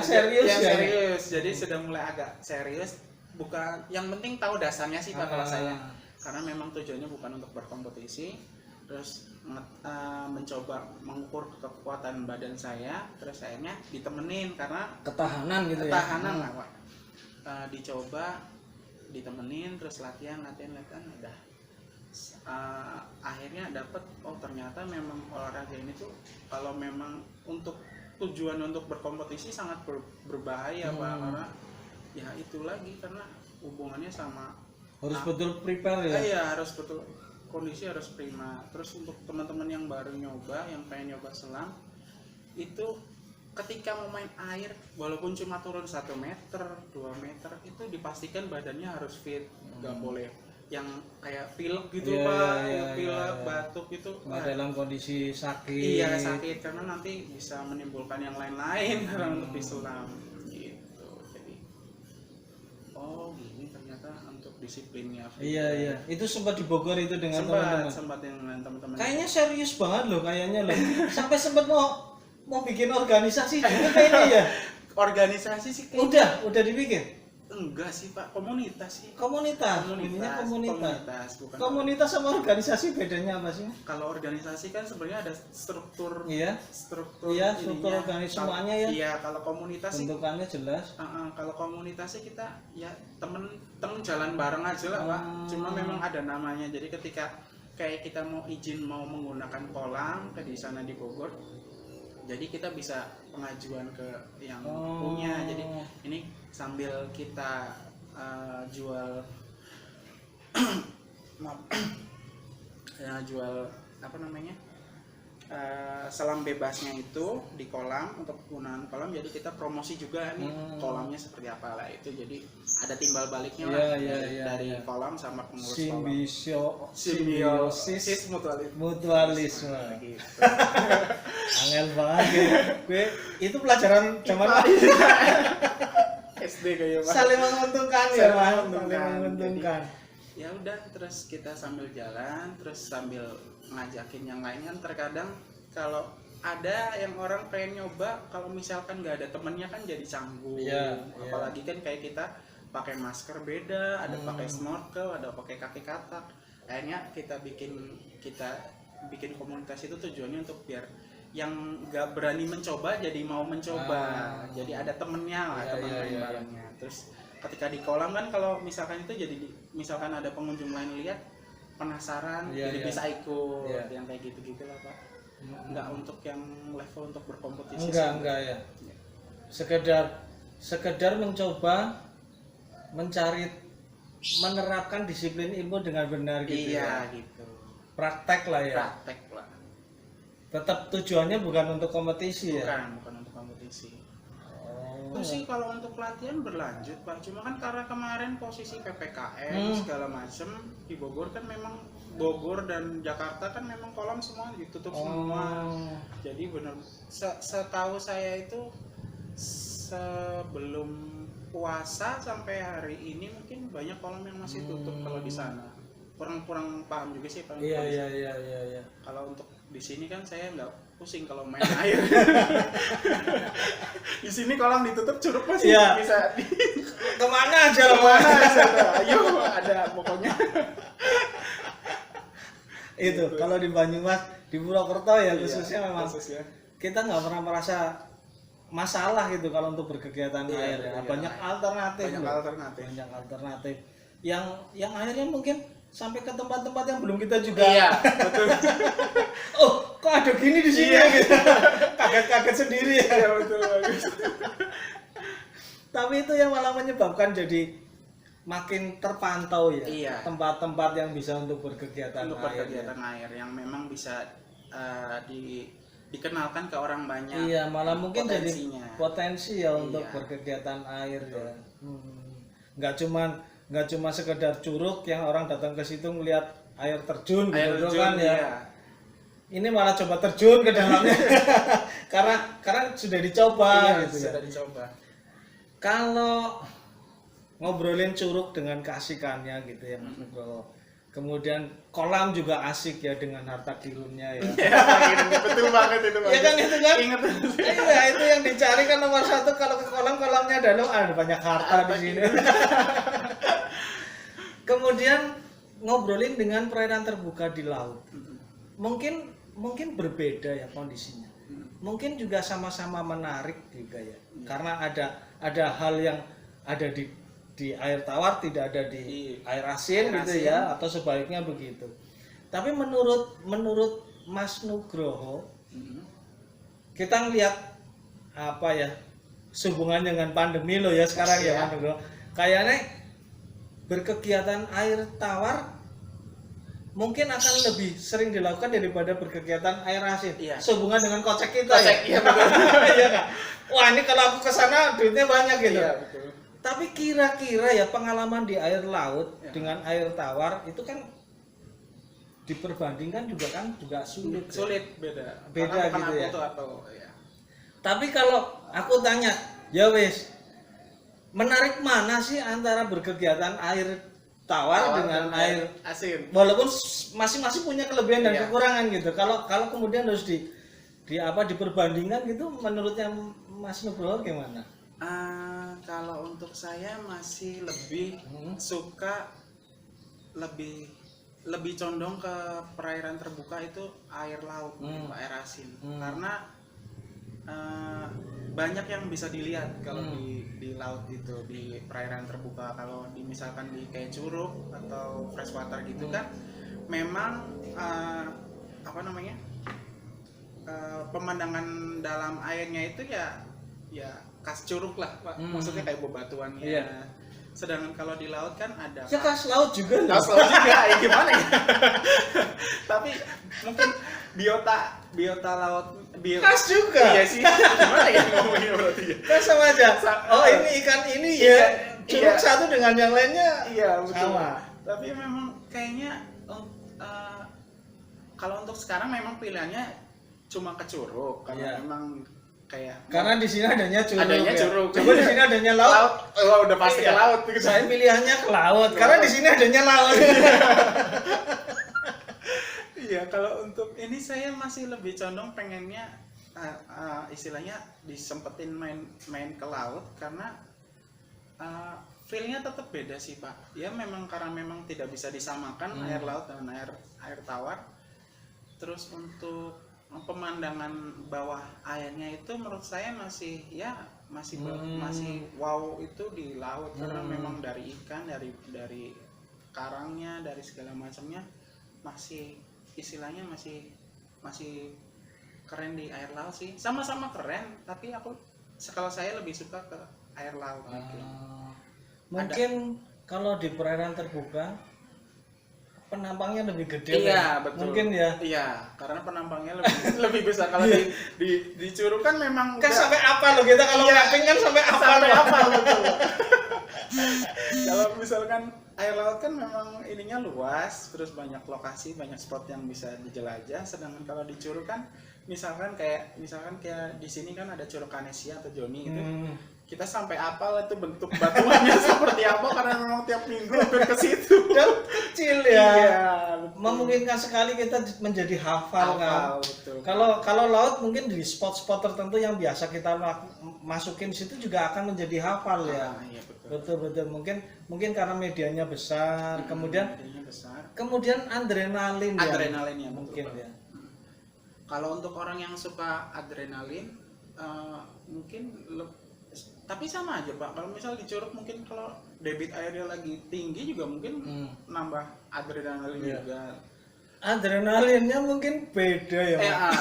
serius. Jadi sudah mulai agak serius. Bukan, yang penting tahu dasarnya sih Pak kalau saya. Karena memang tujuannya bukan untuk berkompetisi. Terus mencoba mengukur kekuatan badan saya, terus akhirnya ditemenin karena ketahanan gitu lah Pak. Dicoba ditemenin terus latihan udah akhirnya dapet ternyata memang olahraga ini tuh kalau memang untuk tujuan untuk berkompetisi sangat berbahaya Pak, karena ya itu lagi karena hubungannya sama harus betul prepare ya. Iya harus betul, kondisi harus prima. Terus untuk teman-teman yang baru nyoba, yang pengen nyoba selam itu ketika mau main air walaupun cuma turun 1 meter 2 meter itu dipastikan badannya harus fit, nggak boleh yang kayak pilek gitu Pak, pilek batuk itu dalam kondisi sakit. Iya sakit karena nanti bisa menimbulkan yang lain-lain untuk diselam gitu. Jadi gini ternyata untuk disiplinnya. Iya itu sempat di Bogor itu dengan teman-teman. Sempat dengan teman-teman. Kayaknya serius banget loh kayaknya loh. Sampai sempat mau bikin organisasi juga kayaknya ya. Organisasi sih kayaknya. Udah dibikin? Enggak sih Pak, komunitas sih. Komunitas. Bukan komunitas sama organisasi bedanya apa sih? Kalau organisasi kan sebenarnya ada struktur. Struktur organisasi semuanya ya. Iya, kalau komunitas bentukannya jelas. Kalau komunitas sih kita ya temen jalan bareng aja lah Pak. Cuma memang ada namanya. Jadi ketika kayak kita mau izin mau menggunakan kolam ke di sana di Bogor, jadi kita bisa pengajuan ke yang punya. Jadi ini sambil kita jual jual apa namanya selam bebasnya itu di kolam untuk penggunaan kolam, jadi kita promosi juga nih kolamnya seperti apa lah itu, jadi ada timbal baliknya dari kolam sama pengurus kolam. Simbiosis mutualisme gitu. Angel banget gue itu pelajaran zaman SD kayak Pak. Saling menguntungkan ya Mas, saling menguntungkan. ya udah, terus kita sambil jalan, terus sambil ngajakin yang lain. Kan terkadang kalau ada yang orang pengen nyoba, kalau misalkan nggak ada temennya kan jadi canggung. Apalagi kan kayak kita pakai masker beda, ada pakai snorkel, ada pakai kaki katak. Akhirnya kita bikin komunitas itu tujuannya untuk biar yang nggak berani mencoba jadi mau mencoba. Jadi ada temennya lah, teman main barengnya. Terus ketika di kolam kan kalau misalkan itu jadi misalkan ada pengunjung lain lihat penasaran, jadi bisa ikut. Yang kayak gitu-gitu lah Pak. Enggak untuk yang level untuk berkompetisi. Enggak ya. Sekedar mencoba mencari menerapkan disiplin ilmu dengan benar gitu. Iya gitu. Praktek lah ya. Praktek lah. Tetap tujuannya bukan untuk kompetisi ya. Bukan untuk kompetisi. Terus sih kalau untuk pelatihan berlanjut Pak, cuma kan karena kemarin posisi PPKM segala macem di Bogor kan memang Bogor dan Jakarta kan memang kolam semua ditutup semua. Jadi benar setahu saya itu sebelum puasa sampai hari ini mungkin banyak kolam yang masih tutup kalau di sana. Kurang paham juga sih Pak. Iya. Kalau untuk di sini kan saya nggak pusing kalau main air. Di sini kolam ditutup, curug masih bisa kemana aja lah. Ayo ada pokoknya. Itu kalau di Banyumas, di Purwokerto ya khususnya memang kita nggak pernah merasa masalah gitu kalau untuk berkegiatan air ya. Banyak alternatif. Banyak alternatif. Yang akhirnya mungkin sampai ke tempat-tempat yang belum kita juga. Iya, betul. Oh, kok ada gini di sini gitu. Kaget-kaget sendiri ya. Iya, betul bagus. Tapi itu yang malah menyebabkan jadi makin terpantau ya. Iya. Tempat-tempat yang bisa untuk berkegiatan air yang memang bisa dikenalkan ke orang banyak. Iya, malah mungkin jadi potensi ya untuk berkegiatan air ya. Nggak cuma sekedar curug yang orang datang ke situ melihat air terjun gitu kan ya. Iya. Ini malah coba terjun ke dalamnya. karena sudah dicoba gitu sudah dicoba. Kalau ngobrolin curug dengan keasikannya gitu ya Mas Nugroho. Kemudian kolam juga asik ya dengan harta kirunnya ya. Betul banget itu Pak. Ya kan itu kan? Ingat. Iya, itu yang dicari kan nomor satu kalau ke kolamnya ada banyak harta di sini. Kemudian ngobrolin dengan perairan terbuka di laut. Mungkin berbeda ya kondisinya. Mungkin juga sama-sama menarik juga ya. Karena ada hal yang ada di air tawar tidak ada di air asin gitu ya, atau sebaliknya begitu. Tapi menurut Mas Nugroho, kita ngelihat apa ya, sehubungan dengan pandemi loh ya sekarang ya Mas Nugroho. Kayaknya berkegiatan air tawar mungkin akan lebih sering dilakukan daripada berkegiatan air asin. Sehubungan dengan kocek kita. Iya betul. Iya kan? Wah, ini kalau aku ke sana duitnya banyak gitu. Iya betul. Tapi kira-kira ya pengalaman di air laut dengan air tawar itu kan diperbandingkan juga sulit. Sulit beda gitu ya. Ya. Tapi kalau aku tanya, ya wes, menarik mana sih antara berkegiatan air tawar dengan air asin? Walaupun masing-masing punya kelebihan dan kekurangan gitu. Kalau kemudian harus diperbandingkan gitu, menurutnya Mas Nugroho gimana? Kalau untuk saya masih lebih suka lebih condong ke perairan terbuka itu air laut, air asin. Karena banyak yang bisa dilihat kalau di laut itu, di perairan terbuka. Kalau misalkan di kayak curug atau freshwater gitu kan memang pemandangan dalam airnya itu ya khas curug lah Pak. Maksudnya kayak bebatuannya. Sedangkan kalau di laut kan ada khas laut juga. Khas laut juga ya gimana ya? Tapi mungkin biota laut khas juga. Iya sih. Gimana ya ngomongnya berarti ya? Kan sama aja. Oh, ini ikan ini ya. Curug satu dengan yang lainnya sama. Tapi memang kayaknya kalau untuk sekarang memang pilihannya cuma ke curug karena memang kayak Karena di sini adanya curug. Adanya ya. curug. Coba di sini adanya laut. Oh, udah pasti Iya. ke laut gitu. Saya pilihannya ke laut karena di sini adanya laut. Iya, kalau untuk ini saya masih lebih condong pengennya istilahnya disempetin main ke laut karena feel-nya tetap beda sih Pak. Ya memang karena memang tidak bisa disamakan air laut dan air tawar. Terus untuk pemandangan bawah airnya itu menurut saya masih masih wow itu di laut karena memang dari ikan dari karangnya dari segala macamnya masih istilahnya masih keren di air laut sih, sama-sama keren tapi kalau saya lebih suka ke air laut Mungkin kalau di perairan terbuka penampangnya lebih gede. Iya, kan? betul. Mungkin ya. Iya, karena penampangnya lebih besar. Kalau di Curug kan memang Kan sampai apa loh kita kalau mapping kan sampai apa sampai loh. apa betul. Kalau misalkan air laut kan memang ininya luas, terus banyak lokasi, banyak spot yang bisa dijelajah. Sedangkan kalau di Curug kan misalkan kayak di sini kan ada Curug Kanesia atau Joni itu. Kita sampai apal itu bentuk batuannya seperti apa karena memang tiap minggu hampir ke situ. Dan kecil ya. Iya, Memungkinkan sekali kita menjadi hafal kan. Betul. Kalau laut mungkin di spot-spot tertentu yang biasa kita masukin situ juga akan menjadi hafal ya. Iya, betul. Betul. Mungkin karena medianya besar, Medianya besar. kemudian adrenalin ya. Adrenalinnya Mungkin betul, ya. Kalau untuk orang yang suka adrenalin mungkin tapi sama aja Pak. Kalau misal di Curug mungkin kalau debit airnya lagi tinggi juga mungkin nambah adrenalin juga. Adrenalinnya mungkin beda ya. Pak.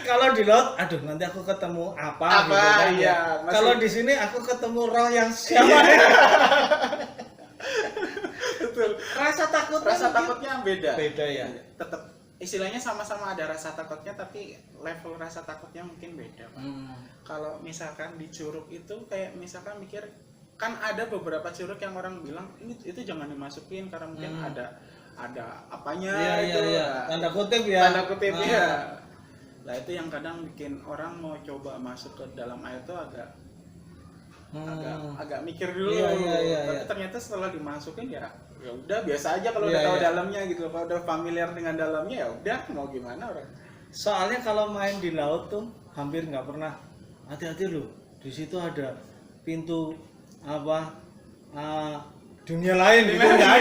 Kalau di laut, aduh nanti aku ketemu apa gitu kan iya, ya. Kalau di sini aku ketemu roh yang siapa ya. Betul. Rasa Takutnya beda. Beda ya. Tetap istilahnya sama-sama ada rasa takutnya tapi level rasa takutnya mungkin beda Pak. Kalau misalkan di Curug itu kayak misalkan mikir kan ada beberapa curug yang orang bilang itu jangan dimasukin karena mungkin ada apanya Iya. Tanda kutip ya. Ya. Nah itu yang kadang bikin orang mau coba masuk ke dalam air itu agak mikir dulu. Tapi ternyata setelah dimasukin ya udah biasa aja kalau udah tahu dalamnya gitu. Kalau udah familiar dengan dalamnya ya udah mau gimana orang. Soalnya kalau main di laut tuh hampir nggak pernah hati-hati loh. Di situ ada pintu dunia lain itu nggak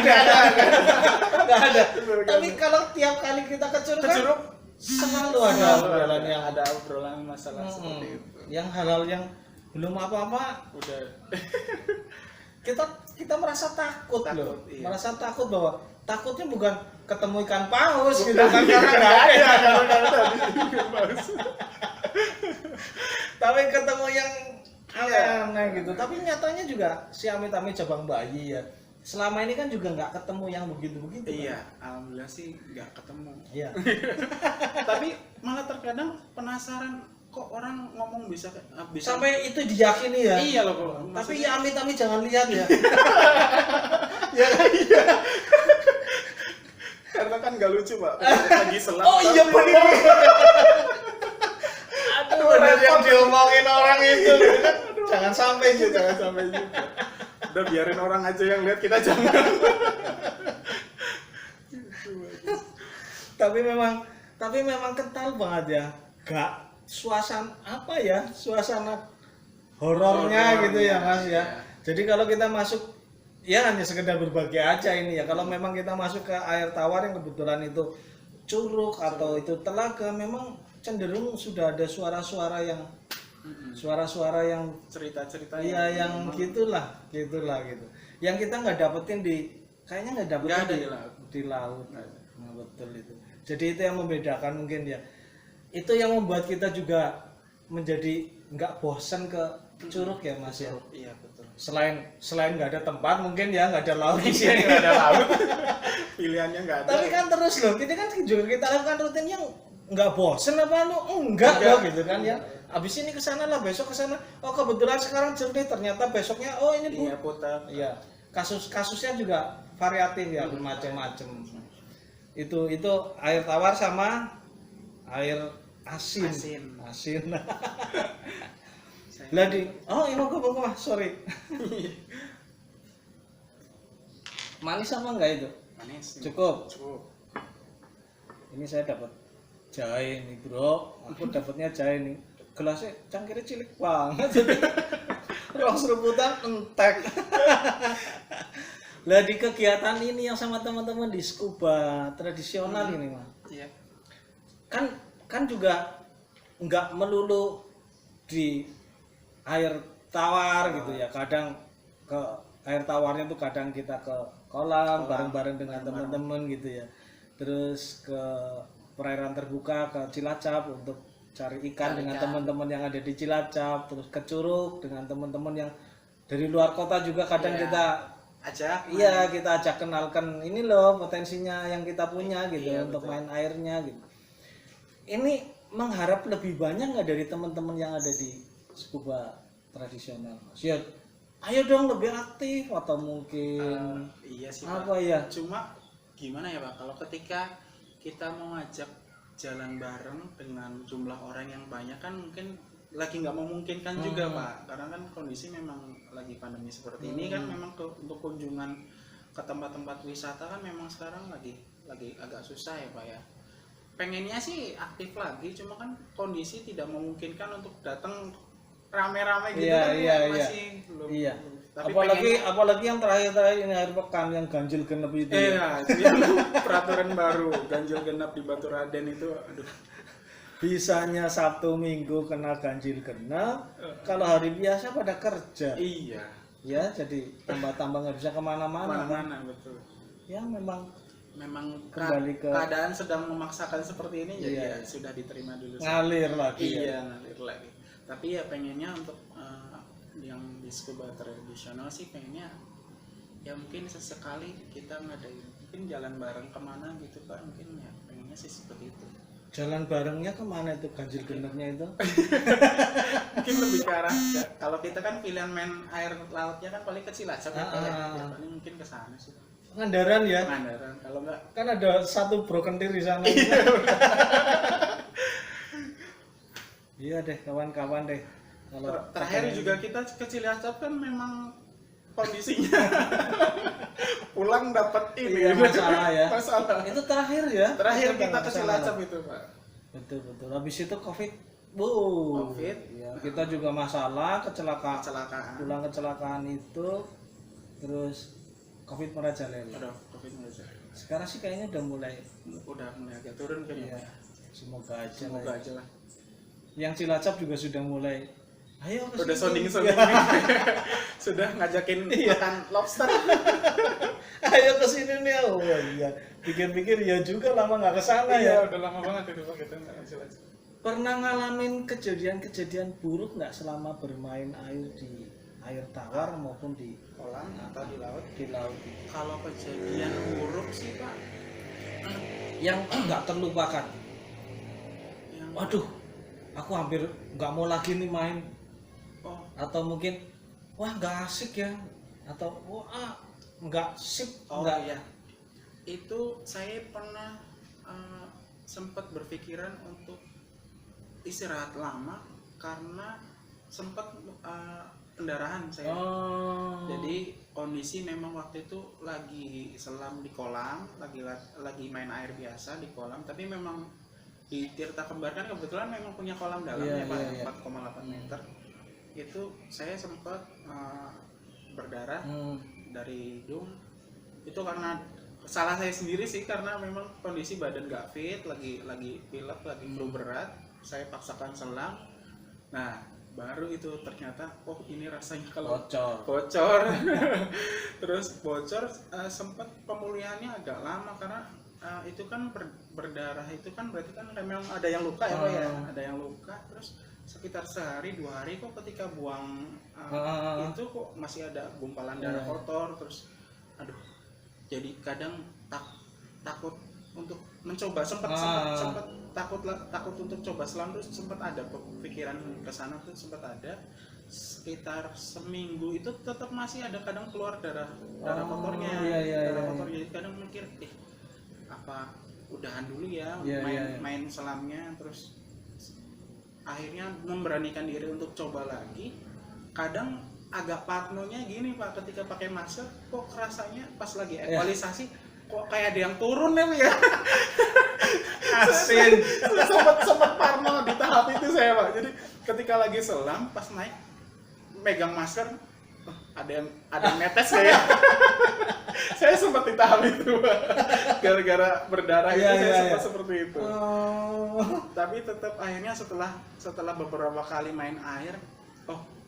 ada. Tapi kalau tiap kali kita ke Curug selalu ada obrolan masalah seperti itu. Yang hal-hal yang belum apa-apa Udah kita merasa takut loh. iya. Merasa takut bahwa takutnya bukan ketemu ikan paus gitu kan karena nggak ada. Tapi ketemu yang aneh gitu. Tapi nyatanya juga si amit-amit cabang bayi ya. Selama ini kan juga nggak ketemu yang begitu-begitu. Iya, kan? alhamdulillah sih nggak ketemu. Iya. Tapi malah terkadang penasaran kok orang ngomong bisa Sampai itu diyakini ya. Iya loh kok. Tapi ya amit-amit jangan lihat ya. Iya. Karena kan nggak lucu Pak. Lagi selam. Oh iya benar. Aduh, benar yang diomongin orang itu. Jangan sampai gitu. Udah biarin orang aja yang lihat, kita jangan. Tapi memang kental banget ya. Gak suasana horornya gitu ya Mas ya. Jadi kalau kita masuk ya hanya sekedar berbagi aja ini ya. Kalau memang kita masuk ke air tawar yang kebetulan itu curug atau itu telaga, memang cenderung sudah ada suara-suara yang cerita-cerita yang gitulah gitu. Yang kita nggak dapetin kayaknya nggak dapetin di laut. Nah, betul itu. Jadi itu yang membedakan mungkin ya. Itu yang membuat kita juga menjadi nggak bosan ke Curug ya Mas ya. Iya betul. Selain nggak ada tempat mungkin ya nggak ada laut di sini. Nggak ada laut. Pilihannya nggak ada. Tapi kan terus loh, ini kan juga kita lakukan rutin yang nggak bosen apa lu enggak loh gitu kan ya. Abis ini kesana lah, besok kesana. Oh kebetulan sekarang jernih, ternyata besoknya oh ini putar. Iya. Kasusnya juga variatif ya, bermacam-macam. Itu air tawar sama air asin. Asin. Asin. Saya- Lah oh iya kok sorry. Manis apa enggak itu? Manis. Cukup. Cukup. Ini saya dapat jahe nih bro, aku dapatnya jahe nih. Gelasnya cangkirnya cilik banget. Rong serebutan entek. Lah di kegiatan ini yang sama teman-teman di scuba tradisional ini mah, Iya. kan juga nggak melulu di air tawar gitu ya. Kadang ke air tawarnya tuh kadang kita ke kolam bareng-bareng dengan teman-teman gitu ya. Terus ke perairan terbuka ke Cilacap untuk cari ikan dengan teman-teman yang ada di Cilacap, terus ke Curug dengan teman-teman yang dari luar kota juga kadang Iya. kita kita ajak kenalkan ini loh potensinya yang kita punya gitu untuk main airnya gitu. Ini mengharap lebih banyak nggak dari teman-teman yang ada di scuba tradisional? Mas ya, ayo dong lebih aktif atau mungkin Iya sih apa Pak. ya? Cuma gimana ya Pak, kalau ketika kita mau ngajak jalan bareng dengan jumlah orang yang banyak kan mungkin lagi nggak memungkinkan juga Pak, karena kan kondisi memang lagi pandemi seperti ini kan memang untuk kunjungan ke tempat-tempat wisata kan memang sekarang lagi agak susah ya Pak ya. Pengennya sih aktif lagi, cuma kan kondisi tidak memungkinkan untuk datang rame-rame gitu Iya, kan iya, masih belum. Iya. Tapi Apalagi yang terakhir ini akhir pekan yang ganjil genep itu. iya, yang peraturan baru ganjil genap di Baturaden itu, aduh. Bisanya Sabtu Minggu kena ganjil genap, kalau hari biasa pada kerja. Iya. Ya, jadi tambah-tambah nggak bisa kemana-mana. Mana-mana betul. Ya memang Kembali ke keadaan sedang memaksakan seperti ini, jadi Iya. ya sudah diterima dulu. ngalir lagi. Iya, ngalir lagi. Tapi ya pengennya untuk yang di scuba tradisional sih pengennya ya mungkin sesekali kita ngadain mungkin jalan bareng kemana gitu Pak, mungkin ya pengennya sih seperti itu. Jalan barengnya kemana itu ganjil genapnya itu? Mungkin lebih ke arah kalau kita kan pilihan main air lautnya kan paling kecil aja ya, paling mungkin ke sana sih. Pangandaran ya? Pangandaran, kalau enggak Kan ada satu broken di sana. Iya deh kawan-kawan deh. Kalau terakhir juga kita ke Cilacap kan memang kondisinya pulang dapat ini iya, masalah ya. masalah. Itu terakhir ya? Terakhir Kita kita nggak ke kesana. Cilacap itu Pak. Betul. Habis itu COVID. Covid. Ya, kita juga masalah kecelakaan. Kecelakaan. Kecelakaan itu terus COVID merajalela. Aduh, Covid nggak. Sekarang sih kayaknya udah mulai agak turun kan ya. ya. Semoga aja Semoga lah. aja lah. Yang Cilacap juga sudah mulai ayo kesini. Udah sounding sudah ngajakin makan lobster. Ayo kesini nih. Oh iya. Pikir-pikir ya juga lama nggak kesana ya. Iya, udah lama banget itu Pak kita nggak ke Cilacap. Pernah ngalamin kejadian-kejadian buruk nggak selama bermain air di air tawar maupun di Kolam atau di laut? di laut Kalau kejadian buruk sih Pak, yang nggak terlupakan? yang Waduh, aku hampir nggak mau lagi nih main. oh Atau mungkin wah nggak asik ya, atau wah nggak sip, oh nggak iya, itu saya pernah sempat berpikiran untuk istirahat lama karena sempat pendarahan saya. Oh. Jadi kondisi memang waktu itu lagi selam di kolam, lagi main air biasa di kolam, tapi memang di Tirta Kembar kan kebetulan memang punya kolam dalam Iya, ya Pak, iya. 4,8 meter. Itu saya sempat berdarah dari hidung. Itu karena salah saya sendiri sih, karena memang kondisi badan gak fit, lagi pilek, lagi flu berat. Saya paksakan selang. Nah, baru itu ternyata oh ini rasanya kalau bocor. Terus bocor, sempat pemulihannya agak lama karena itu kan berdarah itu kan berarti kan memang ada yang luka ya Pak ya, ada yang luka. Terus sekitar sehari 2 hari kok ketika buang itu kok masih ada gumpalan darah kotor. Terus aduh, jadi kadang takut untuk mencoba, sempat takut untuk coba selam. Terus sempat ada pikiran ke sana tuh, sempat ada sekitar seminggu itu tetap masih ada kadang keluar darah kotornya. Kotor. Jadi kadang mikir apa udahan dulu ya, main selamnya. Terus akhirnya memberanikan diri untuk coba lagi. Kadang agak parnonya gini Pak, ketika pakai masker kok rasanya pas lagi ekualisasi kok kayak ada yang turun ya. Asin. sempat parno di tahap itu saya Pak. Jadi ketika lagi selam pas naik megang masker, ada yang netes ya. Saya sempat di tahap itu Pak. Gara-gara berdarah itu saya sempat seperti itu. Tapi tetap akhirnya setelah beberapa kali main air,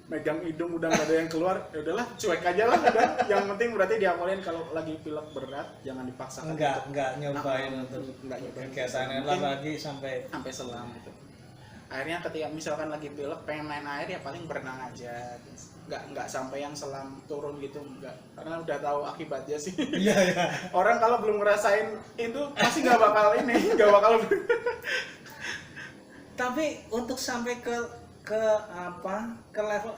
megang hidung udah nggak ada yang keluar, ya udahlah cuek aja lah. Yang penting berarti diamalin kalau lagi pilek berat jangan dipaksakan. Enggak nyobain untuk kegiatan lagi sampai selam gitu. Akhirnya ketika misalkan lagi pilek pengen main air ya paling berenang aja. Nggak sampai yang selam turun gitu, enggak, karena udah tahu akibatnya sih. Iya. Orang kalau belum ngerasain itu pasti nggak bakal Tapi untuk sampai ke level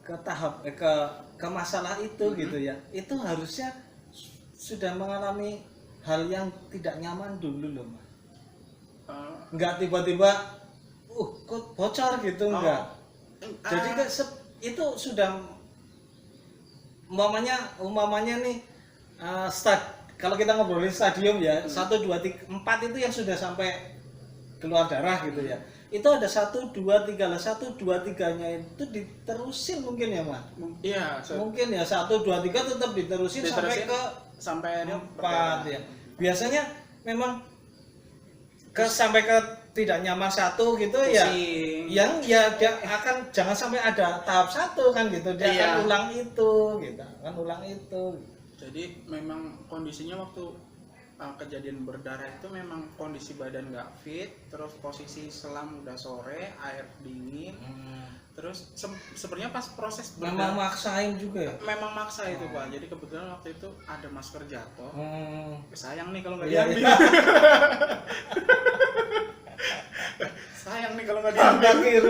ke tahap ke masalah itu gitu ya, itu harusnya sudah mengalami hal yang tidak nyaman dulu loh Mas. Enggak tiba-tiba kok bocor gitu, enggak. Jadi itu sudah umpamanya nih kalau kita ngobrolin stadium ya, 1 2 3 4 itu yang sudah sampai keluar darah gitu ya. Itu ada 1 2 3 lah, 1 2 3-nya itu diterusin mungkin ya Mas. Iya, mungkin ya 1 2 3 tetap diterusin sampai 4 ya. Biasanya memang sampai ke tidak nyaman 1 gitu ya. Yang ya dia akan jangan sampai ada tahap 1 kan gitu. Dia akan ulang itu. Jadi memang kondisinya waktu kejadian berdarah itu memang kondisi badan nggak fit, terus posisi selam udah sore, air dingin, terus sebenarnya pas proses berdarah memang maksain juga ya? Memang maksa itu Pak. Jadi kebetulan waktu itu ada masker jatuh, sayang nih kalau nggak Iya. diambil. Sayang nih kalau nggak diambil.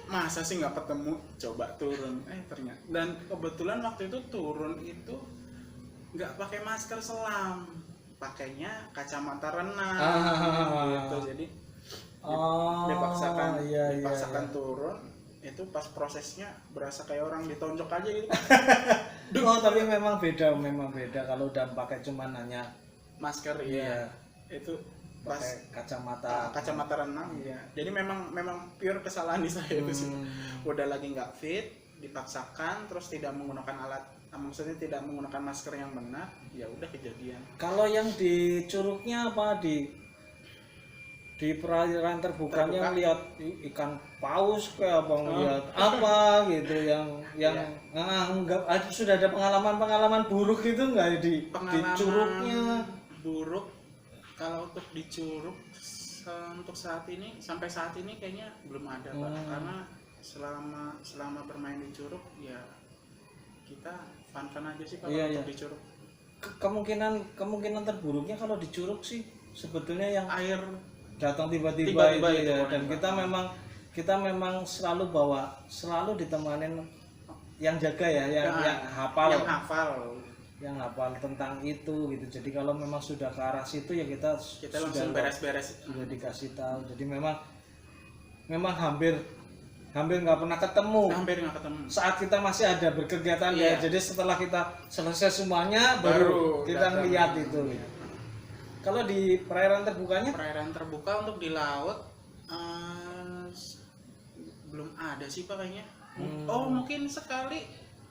Masa sih nggak ketemu, coba turun, ternyata. Dan kebetulan waktu itu turun itu nggak pakai masker selam, pakainya kacamata renang gitu. Jadi dipaksakan turun, itu pas prosesnya berasa kayak orang ditonjok aja gitu. Tapi memang beda kalau udah pakai cuman hanya masker. Iya. Itu pas kacamata renang ya. Jadi memang pure kesalahan di saya itu sih. Udah lagi nggak fit, dipaksakan, terus tidak menggunakan alat, maksudnya tidak menggunakan masker yang benar, ya udah kejadian. Kalau yang di curugnya apa di perairan terbukanya lihat ikan paus kayak apa ngelihat apa gitu yang enggak sudah ada pengalaman buruk gitu enggak di curugnya? Buruk kalau untuk di Curug untuk sampai saat ini kayaknya belum ada Pak. Karena selama bermain di Curug ya kita fun aja sih kalau untuk di Curug. Kemungkinan terburuknya kalau di Curug sih sebetulnya yang air datang tiba-tiba itu ya. Dan kita memang selalu ditemanin yang jaga ya, yang hafal tentang itu gitu. Jadi kalau memang sudah ke arah situ ya kita langsung beres-beres, sudah dikasih tahu. Jadi memang hampir nggak pernah ketemu saat kita masih ada berkegiatan ya. Jadi setelah kita selesai semuanya baru kita ngeliat itu. Kalau di perairan terbuka untuk di laut belum ada sih Pak kayaknya. Mungkin sekali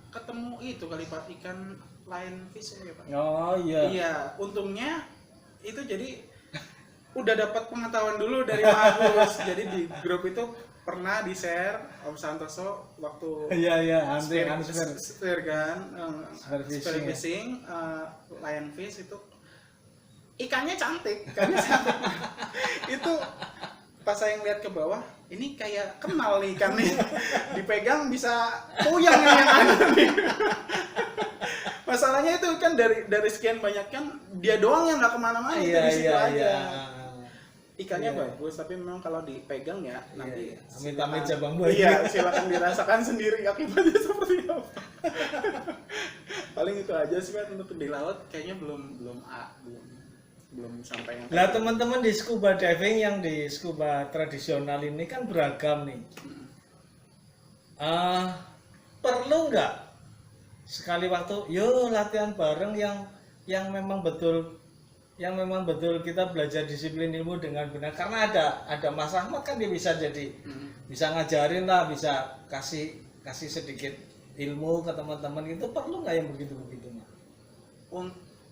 ketemu itu kali Pak, ikan lionfish ya Pak. Iya, untungnya itu jadi udah dapat pengetahuan dulu dari Mas. Jadi di grup itu pernah di share Om Santoso waktu spear kan, spear fishing, lionfish itu ikannya cantik. Itu pas saya ngeliat ke bawah, ini kayak kenal nih ikan nih, dipegang bisa puyang yang ada nih. Masalahnya itu kan dari sekian banyak kan dia doang yang nggak kemana-mana, itu di situ aja. Ikannya bagus, tapi memang kalau dipegang ya nanti amit-amit cabang buaya. Iya, silakan dirasakan sendiri akibatnya seperti apa. Paling itu aja sih Pak untuk di laut, kayaknya belum. belum sampai yang Lah teman-teman di scuba diving yang di scuba tradisional ini kan beragam nih. Perlu nggak sekali waktu, yo latihan bareng yang memang betul kita belajar disiplin ilmu dengan benar, karena ada Mas Ahmad kan, dia bisa jadi bisa ngajarin lah, bisa kasih sedikit ilmu ke teman-teman. Itu perlu nggak yang begitu Mas?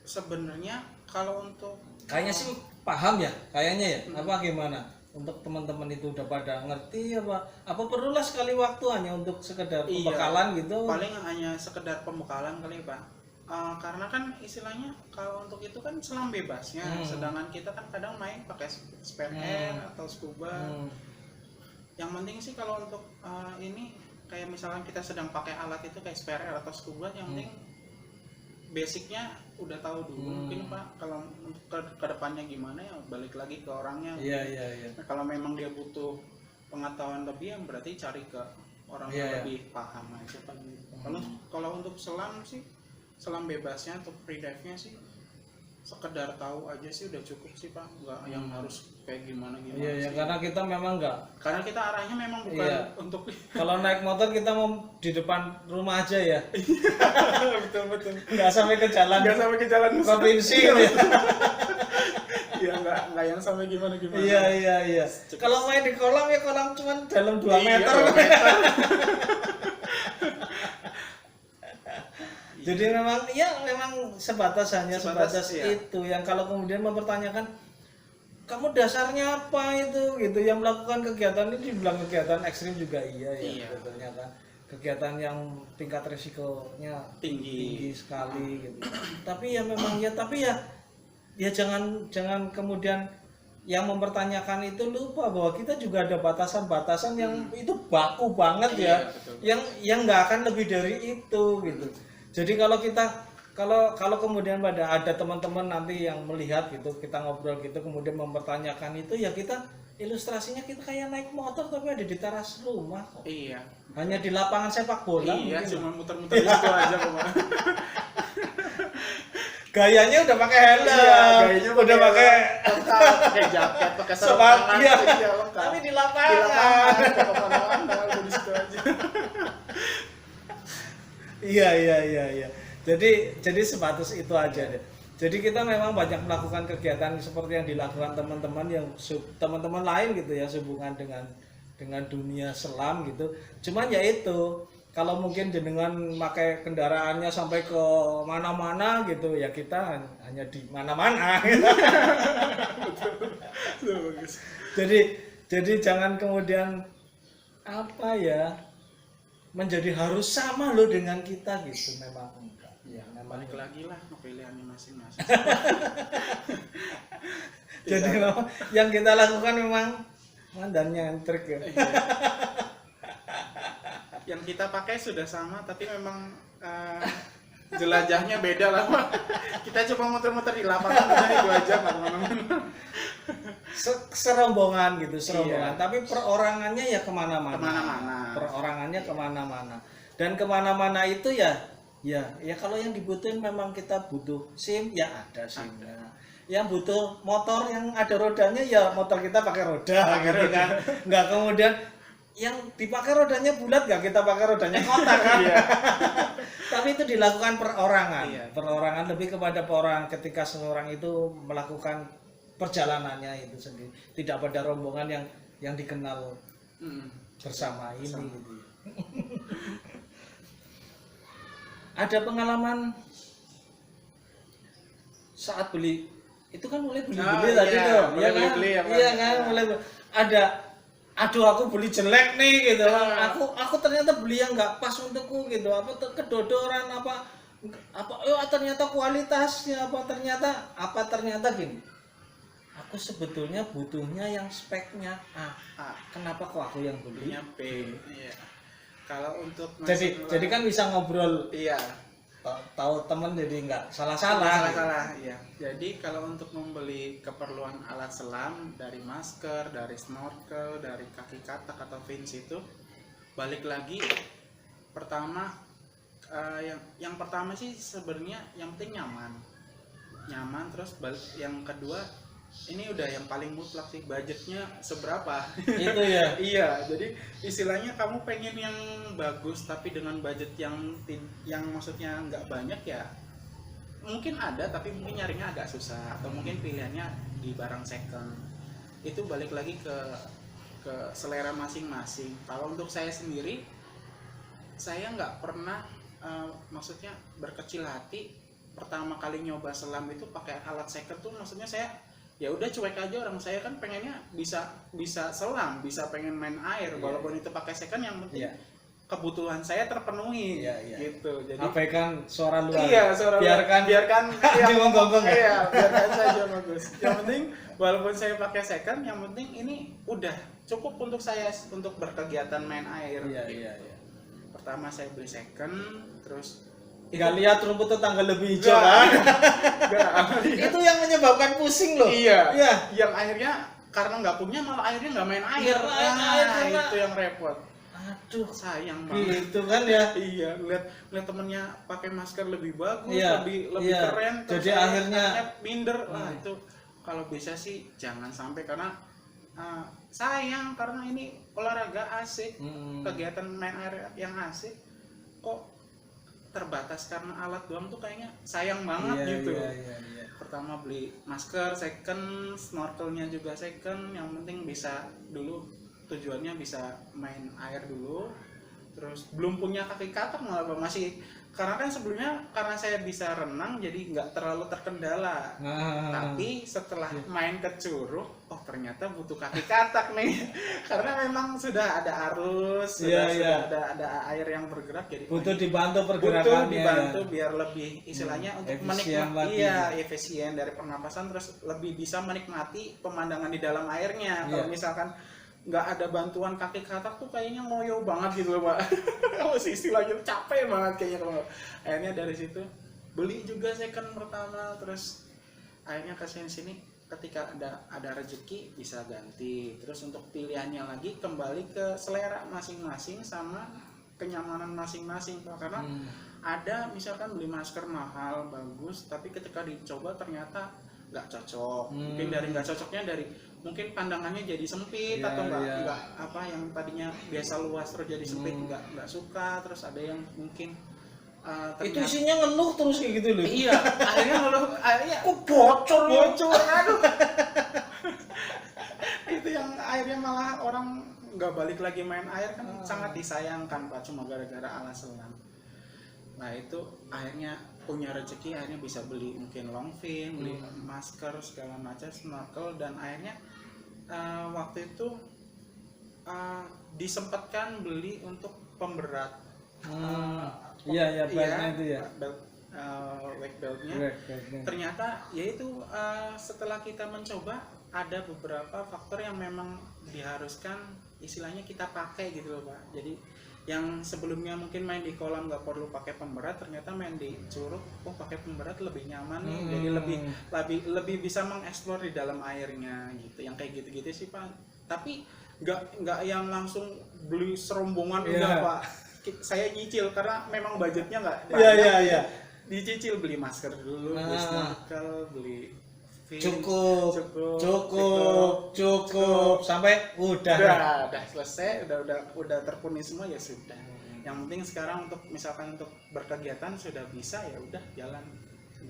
Sebenarnya kalau untuk Kayaknya sih paham ya, kayaknya ya. Apa gimana? Untuk teman-teman itu udah pada ngerti apa perlulah sekali waktu hanya untuk sekedar pembekalan gitu? Paling hanya sekedar pembekalan kali Pak. Karena kan istilahnya kalau untuk itu kan selam bebasnya, sedangkan kita kan kadang main pakai spare air atau scuba. Yang penting sih kalau untuk ini kayak misalkan kita sedang pakai alat itu kayak spare air atau scuba, yang penting basicnya udah tahu dulu. Mungkin Pak kalau untuk ke depannya gimana ya balik lagi ke orangnya. Iya. Nah, kalau memang dia butuh pengetahuan lebih, yang berarti cari ke orang yang lebih paham aja Pak. Kalau untuk selam sih, selam bebasnya atau free dive-nya sih sekedar tahu aja sih udah cukup sih Pak, nggak yang harus kayak gimana Iya, karena kita memang karena kita arahnya memang bukan untuk kalau naik motor kita mau di depan rumah aja ya. betul Nggak sampai ke jalan provinsi gitu ya. Iya, nggak yang sampai gimana Iya. Kalau main di kolam ya kolam cuman dalam 2 meter. 2 meter. Jadi memang sebatas itu yang kalau kemudian mempertanyakan kamu dasarnya apa itu gitu, yang melakukan kegiatan ini dibilang kegiatan ekstrim juga iya. Ternyata kegiatan yang tingkat risikonya tinggi sekali gitu. Tapi ya memang ya jangan kemudian yang mempertanyakan itu lupa bahwa kita juga ada batasan-batasan yang itu baku banget ya. Yang nggak akan lebih dari itu gitu. Jadi kalau kemudian ada teman-teman nanti yang melihat gitu, kita ngobrol gitu, kemudian mempertanyakan itu, ya kita ilustrasinya kita kayak naik motor tapi ada di teras rumah kok. Iya. Hanya di lapangan sepak bola. Iya, cuma muter-muter di situ aja kok. Gayanya udah pakai helm, gayanya udah pakai jaket, pakai sarung tangan, lengkap. Tapi di lapangan. Udah di situ aja. Iya. Jadi sebatas itu aja deh. Jadi kita memang banyak melakukan kegiatan seperti yang dilakukan teman-teman lain gitu ya, sehubungan dengan dunia selam gitu. Cuman ya itu, kalau mungkin jenengan pakai kendaraannya sampai ke mana-mana gitu ya, kita hanya di mana-mana gitu. Jadi jangan kemudian menjadi harus sama loh dengan kita gitu, memang enggak. Ya, memang balik lagi lah ke pilihannya masing-masing. Jadi memang yang kita lakukan memang dan nyentrik ya. Yang kita pakai sudah sama, tapi memang jelajahnya beda lah Pak. Kita cuma muter-muter di lapangan udah itu aja kemana-mana. Serombongan gitu, tapi perorangannya ya kemana-mana. Perorangannya kemana-mana. Dan kemana-mana itu ya kalau yang dibutuhin memang kita butuh SIM, ya ada SIM-nya. Yang butuh motor yang ada rodanya, ya motor kita pakai roda gitu kan. Nggak kemudian yang dipakai rodanya bulat, nggak kita pakai rodanya kotak kan. Tapi itu dilakukan perorangan lebih kepada perorangan ketika seseorang itu melakukan perjalanannya itu sendiri, tidak pada rombongan yang dikenal bersama ini gitu. Ada pengalaman saat beli itu kan mulai beli tadi tuh, iya kan mulai ada, aduh aku beli jelek nih gitu, aku ternyata beli yang nggak pas untukku gitu, apa kedodoran apa ternyata kualitasnya ternyata gini, aku sebetulnya butuhnya yang speknya A. Kenapa kok aku yang belinya B? Iya. Kalau untuk jadi kan bisa ngobrol. Iya. Tahu temen jadi nggak salah. Iya. Jadi kalau untuk membeli keperluan alat selam, dari masker, dari snorkel, dari kaki katak atau fins itu, balik lagi pertama yang pertama sih sebenarnya yang penting nyaman. nyaman. Terus yang kedua ini udah yang paling mutlak sih, budgetnya seberapa. Itu ya. Iya, jadi istilahnya kamu pengen yang bagus tapi dengan budget yang maksudnya nggak banyak ya, mungkin ada tapi mungkin nyarinya agak susah, atau mungkin pilihannya di barang second. Itu balik lagi ke selera masing-masing. Kalau untuk saya sendiri, saya nggak pernah maksudnya berkecil hati pertama kali nyoba selam itu pakai alat second tuh. Maksudnya saya ya udah cuek aja, orang saya kan pengennya bisa selam, bisa pengen main air, walaupun itu pakai second, yang penting kebutuhan saya terpenuhi, gitu. Jadi abaikan suara luar. Iya, suara biarkan yang menggonggong. Iya, biarkan saja bagus. Yang penting walaupun saya pakai second, yang penting ini udah cukup untuk saya untuk berkegiatan main air. Iya. Pertama saya beli second, terus nggak lihat rumput tetangga lebih hijau kan? Itu yang menyebabkan pusing loh. Iya. Yang akhirnya karena nggak punya, malah akhirnya nggak main air. Itu yang repot. Aduh, sayang banget. Gitu kan ya? Iya, lihat temennya pakai masker lebih bagus, lebih keren. Jadi akhirnya minder. Wah, itu kalau bisa sih jangan sampai, karena sayang, karena ini olahraga asik, kegiatan main air yang asik, kok terbatas karena alat doang tuh kayaknya sayang banget gitu. Iya. Pertama beli masker second, snorkelnya juga second, yang penting bisa dulu, tujuannya bisa main air dulu. Terus belum punya kaki katak malah masih, karena kan sebelumnya karena saya bisa renang jadi nggak terlalu terkendala. Tapi setelah main ke Curug, oh ternyata butuh kaki katak nih. Karena memang sudah ada arus, sudah ada air yang bergerak, jadi butuh dibantu pergerakannya. Butuh dibantu biar lebih istilahnya untuk menikmati, efisien dari pernapasan, terus lebih bisa menikmati pemandangan di dalam airnya. Kalau misalkan nggak ada bantuan kaki katak tuh kayaknya ngoyo banget gitu loh Pak. Kalau istilahnya capek banget kayaknya. Kalau akhirnya dari situ beli juga second pertama, terus akhirnya kesini ketika ada rezeki bisa ganti. Terus untuk pilihannya lagi kembali ke selera masing-masing sama kenyamanan masing-masing Pak. Karena ada misalkan beli masker mahal bagus, tapi ketika dicoba ternyata nggak cocok. Mungkin dari nggak cocoknya dari mungkin pandangannya jadi sempit, atau nggak apa, yang tadinya biasa luas terus jadi sempit, nggak suka. Terus ada yang mungkin itu isinya ngeluh terus kayak gitu loh. Iya, akhirnya ngeluh, kok bocor, aduh. Itu yang akhirnya malah orang nggak balik lagi main air kan. Sangat disayangkan Pak, cuma gara-gara alat selam. Nah itu akhirnya punya rezeki, akhirnya bisa beli mungkin long fin, beli masker segala macam, snorkel, dan akhirnya waktu itu disempatkan beli untuk pemberat. Beltnya itu ya. Weight beltnya. Ternyata yaitu setelah kita mencoba ada beberapa faktor yang memang diharuskan istilahnya kita pakai gitu loh Pak. Jadi yang sebelumnya mungkin main di kolam nggak perlu pakai pemberat, ternyata main di Curug pakai pemberat lebih nyaman nih. Jadi lebih bisa mengeksplor di dalam airnya gitu. Yang kayak gitu-gitu sih Pak. Tapi nggak yang langsung beli serombongan udah Pak. Saya nyicil karena memang budgetnya nggak banyak. Iya. Dicicil, beli masker dulu, beli snorkel, beli fin. Cukup sampai udah selesai, udah terpenuhi semua, ya sudah. Yang penting sekarang untuk misalkan untuk berkegiatan sudah bisa, ya udah jalan.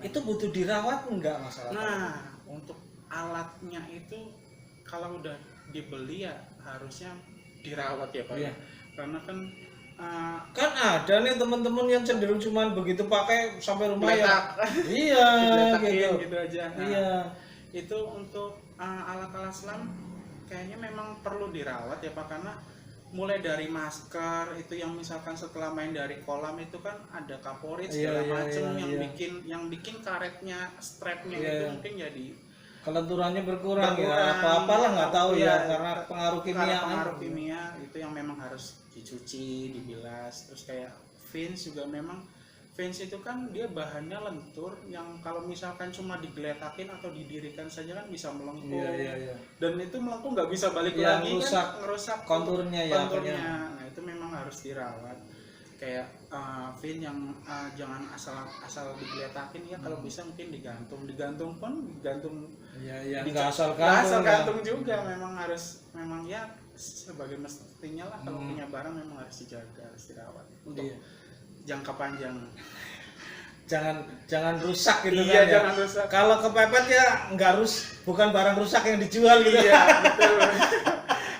Itu butuh dirawat enggak masalah? Nah, untuk alatnya itu kalau udah dibeli ya harusnya dirawat ya Pak. Karena kan ada nih teman-teman yang cenderung cuman begitu pakai sampai rumah gitu aja. Itu untuk alat-alat selam kayaknya memang perlu dirawat ya Pak, karena mulai dari masker itu yang misalkan setelah main dari kolam itu kan ada kaporit segala macam yang bikin karetnya, strapnya itu mungkin jadi kelenturannya berkurang ya, apalah nggak tahu karena pengaruh kimia itu yang memang harus dicuci, dibilas. Terus kayak fins juga, memang fins itu kan dia bahannya lentur, yang kalau misalkan cuma digeletakin atau didirikan saja kan bisa melengkung. Dan itu melengkung nggak bisa balik lagi, ngerusak konturnya. Nah itu memang harus dirawat. kayak Vin yang jangan asal digeletakin ya, kalau bisa mungkin digantung Iya, nggak nggak asal gantung juga, memang ya sebagai mestinya lah, kalau punya barang memang harus dijaga, harus dirawat untuk jangka panjang. Jangan rusak gitu Iya, kan. jangan rusak. Kalau kepepet ya bukan barang rusak yang dijual gitu. Iya, betul.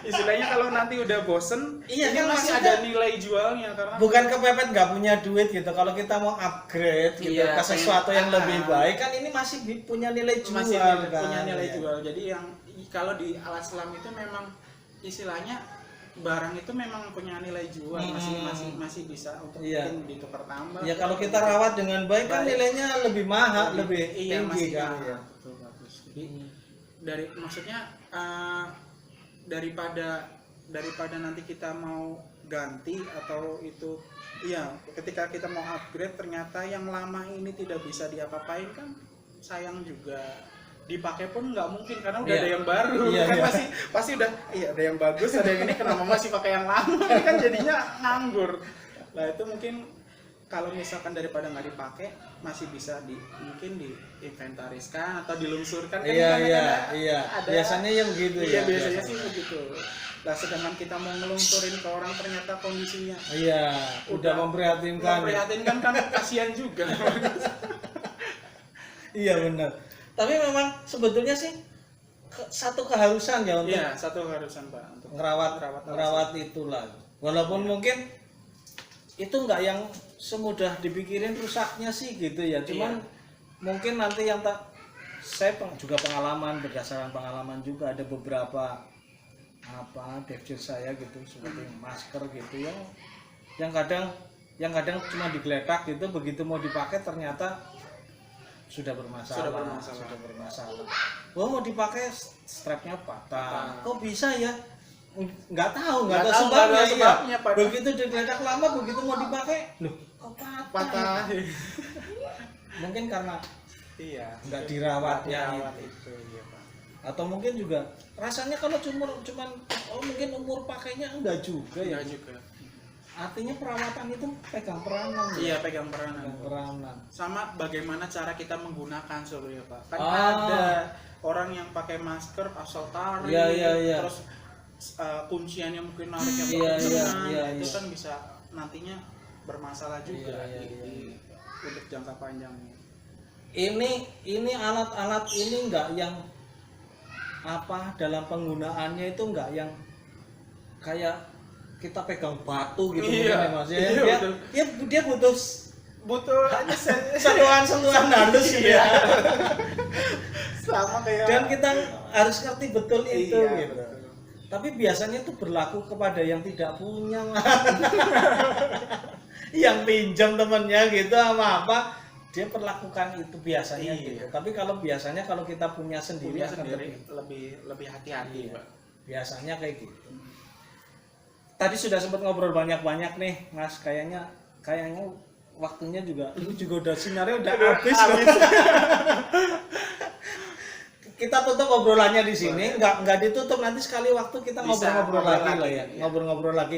Istilahnya kalau nanti udah bosen, Iya, ini kan masih maksudnya ada nilai jualnya, karena bukan kepepet nggak punya duit gitu. Kalau kita mau upgrade gitu Iya, ke sesuatu yang pengen- lebih baik kan ini masih punya nilai jual masih kan. punya nilai Iya. jual. Jadi yang kalau di alat selam itu memang istilahnya barang itu memang punya nilai jual, masih bisa untuk Iya. mungkin ditukar tambah. Ya kalau kita rawat dengan baik kan nilainya lebih mahal, lebih iya, tinggi masih kan. mahal. Betul, bagus. Jadi maksudnya daripada nanti kita mau ganti atau itu, iya, ketika kita mau upgrade ternyata yang lama ini tidak bisa diapa-apain kan sayang juga. Dipakai pun nggak mungkin karena udah ada yang baru. Iya, Kan iya. pasti udah ada yang bagus, ada yang ini, kenapa masih pakai yang lama? Ini kan jadinya nganggur. Nah itu mungkin kalau misalkan daripada nggak dipakai masih bisa mungkin diinventariskan atau dilungsurkan kan. Iya, kan iya, ada- iya. ada- Biasanya yang gitu iya, ya. biasanya sih begitu. Nah sedangkan kita mau ngelungsurin ke orang ternyata kondisinya Iya, udah memprihatinkan. memprihatinkan kan kasihan juga. Iya benar. Tapi memang sebetulnya sih satu keharusan ya untuk Iya, satu harusan Pak untuk ngerawat itulah. Walaupun mungkin itu nggak yang semudah dipikirin rusaknya sih gitu ya. Cuman mungkin nanti yang saya juga berdasarkan pengalaman juga ada beberapa devil saya gitu seperti masker gitu yang kadang cuma digeletak gitu, begitu mau dipakai ternyata sudah bermasalah. Wah, mau dipakai strapnya patah. Kok bisa ya? Nggak tahu sebabnya. sebabnya, Pak. Begitu digeletak lama, begitu mau dipakai, loh kok patah? Mungkin karena Iya, nggak dirawatnya itu ya Pak. atau mungkin juga rasanya kalau cuman mungkin umur pakainya enggak juga ya. Enggak juga. Artinya perawatan itu pegang peranan. Iya, pegang peranan. Pegang peranan. Sama bagaimana cara kita menggunakan sebenarnya Pak. Kan Ah. ada orang yang pakai masker asal tarik, Iya. terus kunciannya mungkin nariknya Iya, itu iya. kan bisa nantinya bermasalah juga Iya. untuk jangka panjangnya. Ini alat-alat ini enggak yang dalam penggunaannya itu enggak yang kayak kita pegang batu gitu Iya. mungkin ya Mas. Iya, Dia butuh hanya sentuhan halus gitu ya. sama kayak Dan kita harus ngerti betul itu Iya, gitu. betul. Tapi biasanya itu berlaku kepada yang tidak punya. Yang pinjam temennya gitu apa dia perlakukan itu biasanya gitu. Tapi kalau kita punya sendiri akan lebih hati-hati Pak. biasanya kayak gitu. Tadi sudah sempat ngobrol banyak-banyak nih Mas, kayaknya waktunya juga ini juga udah sinarnya udah habis. Kita tutup obrolannya di sini, nggak ditutup, nanti sekali waktu kita ngobrol-ngobrol lagi lah ya, ngobrol-ngobrol lagi.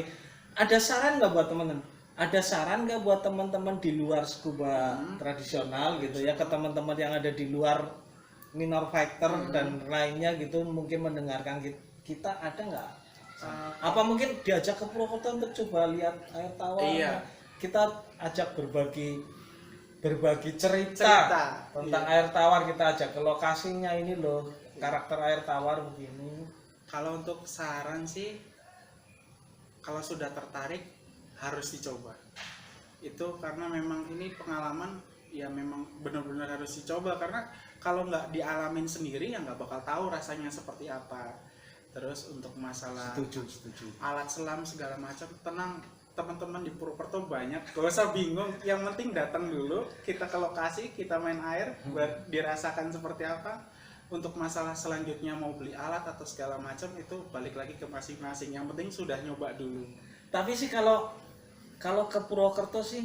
Ada saran nggak buat teman-teman? Ada saran nggak buat teman-teman di luar scuba tradisional gitu ya, ke teman-teman yang ada di luar minor factor dan lainnya gitu, mungkin mendengarkan kita ada nggak? Apa mungkin diajak ke Purwokerto untuk coba lihat air tawar? Iya. Kita ajak berbagi cerita tentang air tawar, kita ajak ke lokasinya, ini loh karakter air tawar begini. Kalau untuk saran sih, kalau sudah tertarik harus dicoba. Itu karena memang ini pengalaman ya, memang benar-benar harus dicoba, karena kalau nggak dialamin sendiri ya nggak bakal tahu rasanya seperti apa. Terus untuk masalah Setuju. alat selam segala macam, tenang teman-teman di Purwokerto banyak, gak usah bingung, yang penting datang dulu, kita ke lokasi, kita main air buat dirasakan seperti apa. Untuk masalah selanjutnya mau beli alat atau segala macam itu balik lagi ke masing-masing, yang penting sudah nyoba dulu. Tapi sih kalau ke Purwokerto sih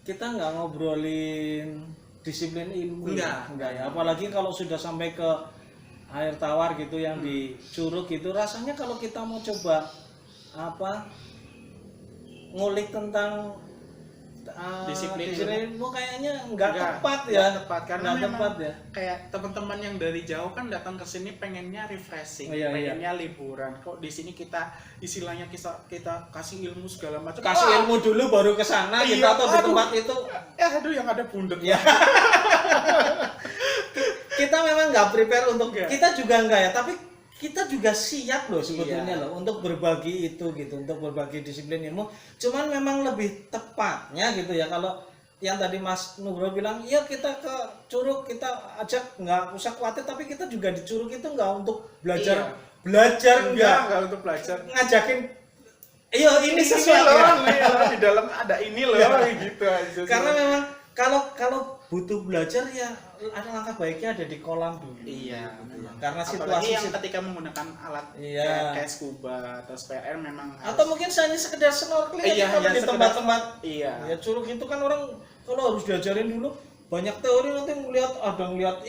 kita nggak ngobrolin disiplin ilmu. Enggak ya, apalagi kalau sudah sampai ke air tawar gitu yang di Curug gitu, rasanya kalau kita mau coba ngulik tentang Disiplin disiplinmu kayaknya nggak Nggak, tepat ya. nggak tepat karena Nggak memang tepat ya. kayak teman-teman yang dari jauh kan datang ke sini pengennya refreshing, Oh, iya, pengennya liburan. Kok di sini kita istilahnya kita kasih ilmu segala macam. Kasih Wah, ilmu dulu baru ke sana Iya, gitu atau di aduh. tempat itu. aduh yang ada bundut. Ya. Kita memang nggak prepare untuk Nggak. kita juga nggak ya, tapi kita juga siap loh sebetulnya Iya. loh untuk berbagi itu gitu, untuk berbagi disiplin ilmu. Cuman memang lebih tepatnya gitu ya kalau yang tadi Mas Nugroho bilang, iya kita ke Curug kita ajak nggak usah khawatir, tapi kita juga di Curug itu nggak untuk belajar Iya. belajar enggak untuk belajar. ngajakin. Iya ini sesuatu loh, ya. nih, loh, di dalam ada ini loh, Iya. gitu aja. Karena memang kalau butuh belajar ya ada langkah baiknya ada di kolam dulu. Iya, memang. Karena Apalagi yang situasi ketika menggunakan alat Iya. kayak scuba atau SPR memang atau mungkin hanya sekedar snorkeling Iya, aja kalau iya, di sekedar- tempat-tempat iya. ya Curug itu kan orang kalau harus diajarin dulu banyak teori nanti ngeliat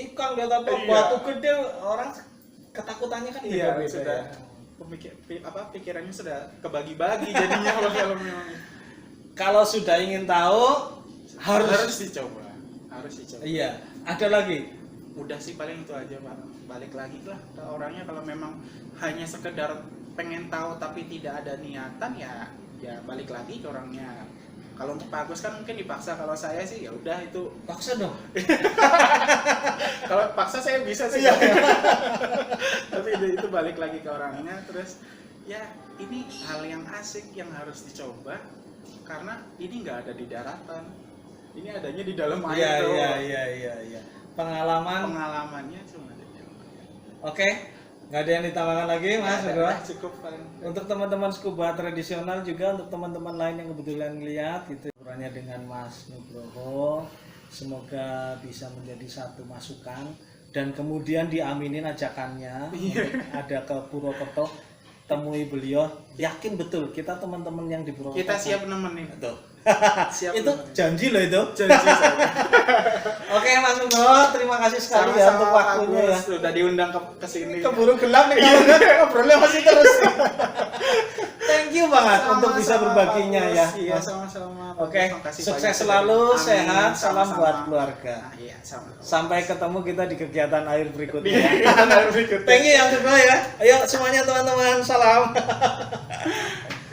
ikan lihat apa Iya. batu gede orang ketakutannya kan Iya, beda-beda sudah ya. pikirannya sudah kebagi-bagi jadinya kalau memang Kalau sudah ingin tahu harus dicoba. Harus dicoba. iya ada lagi Udah sih paling itu aja, Pak. Balik lagi lah ke orangnya kalau memang hanya sekedar pengen tahu tapi tidak ada niatan ya balik lagi ke orangnya. Kalau untuk Pak Agus kan mungkin dipaksa, kalau saya sih ya udah itu. paksa dong. Kalau paksa saya bisa sih. Iya. Tapi itu balik lagi ke orangnya. Terus ya ini hal yang asik yang harus dicoba karena ini nggak ada di daratan. Ini adanya di dalam air Iya tuh. iya. Pengalamannya cuma ada di dalam air. oke, nggak ada yang ditambahkan lagi Mas Nggak ada, Nugroho? cukup paling. Untuk teman-teman scuba tradisional juga untuk teman-teman lain yang kebetulan lihat gitu ukurannya dengan Mas Nugroho, semoga bisa menjadi satu masukan dan kemudian diaminin ajakannya untuk ada ke Purwokerto, temui beliau, yakin betul kita teman-teman yang di Purwokerto Kita siap nemenin. betul. Siap Itu nemenin. janji loh itu. Janji saya. Oke Mas Nugroho, terima kasih sekali ya untuk waktunya ya. Sudah diundang ke sini. Keburu gelap nih kalau nggak ngobrolnya masih terus. Thank you banget untuk bisa berbaginya ya. Iya, Mas. sama-sama. Oke, Terima kasih sukses banyak. selalu, Amin. sehat, salam Sama-sama. buat keluarga. Nah, iya, sama-sama. Sampai ketemu kita di kegiatan air berikutnya. Iya, berikutnya. Thank you yang kedua ya. Ayo semuanya teman-teman, salam.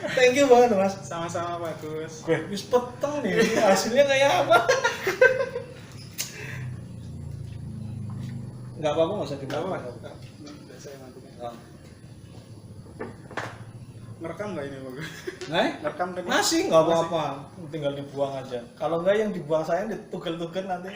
Thank you banget Mas. Sama-sama bagus. Gue wis peteng nih, hasilnya kayak apa? Nggak apa-apa, nggak usah Enggak dibawa. apa-apa. Udah saya matiin. Oh. Ngerekam enggak ini bagus? Nah, Ngerekam kan? masih nggak apa-apa, tinggal dibuang aja. Kalau nggak yang dibuang saya ditugel-tugel nanti.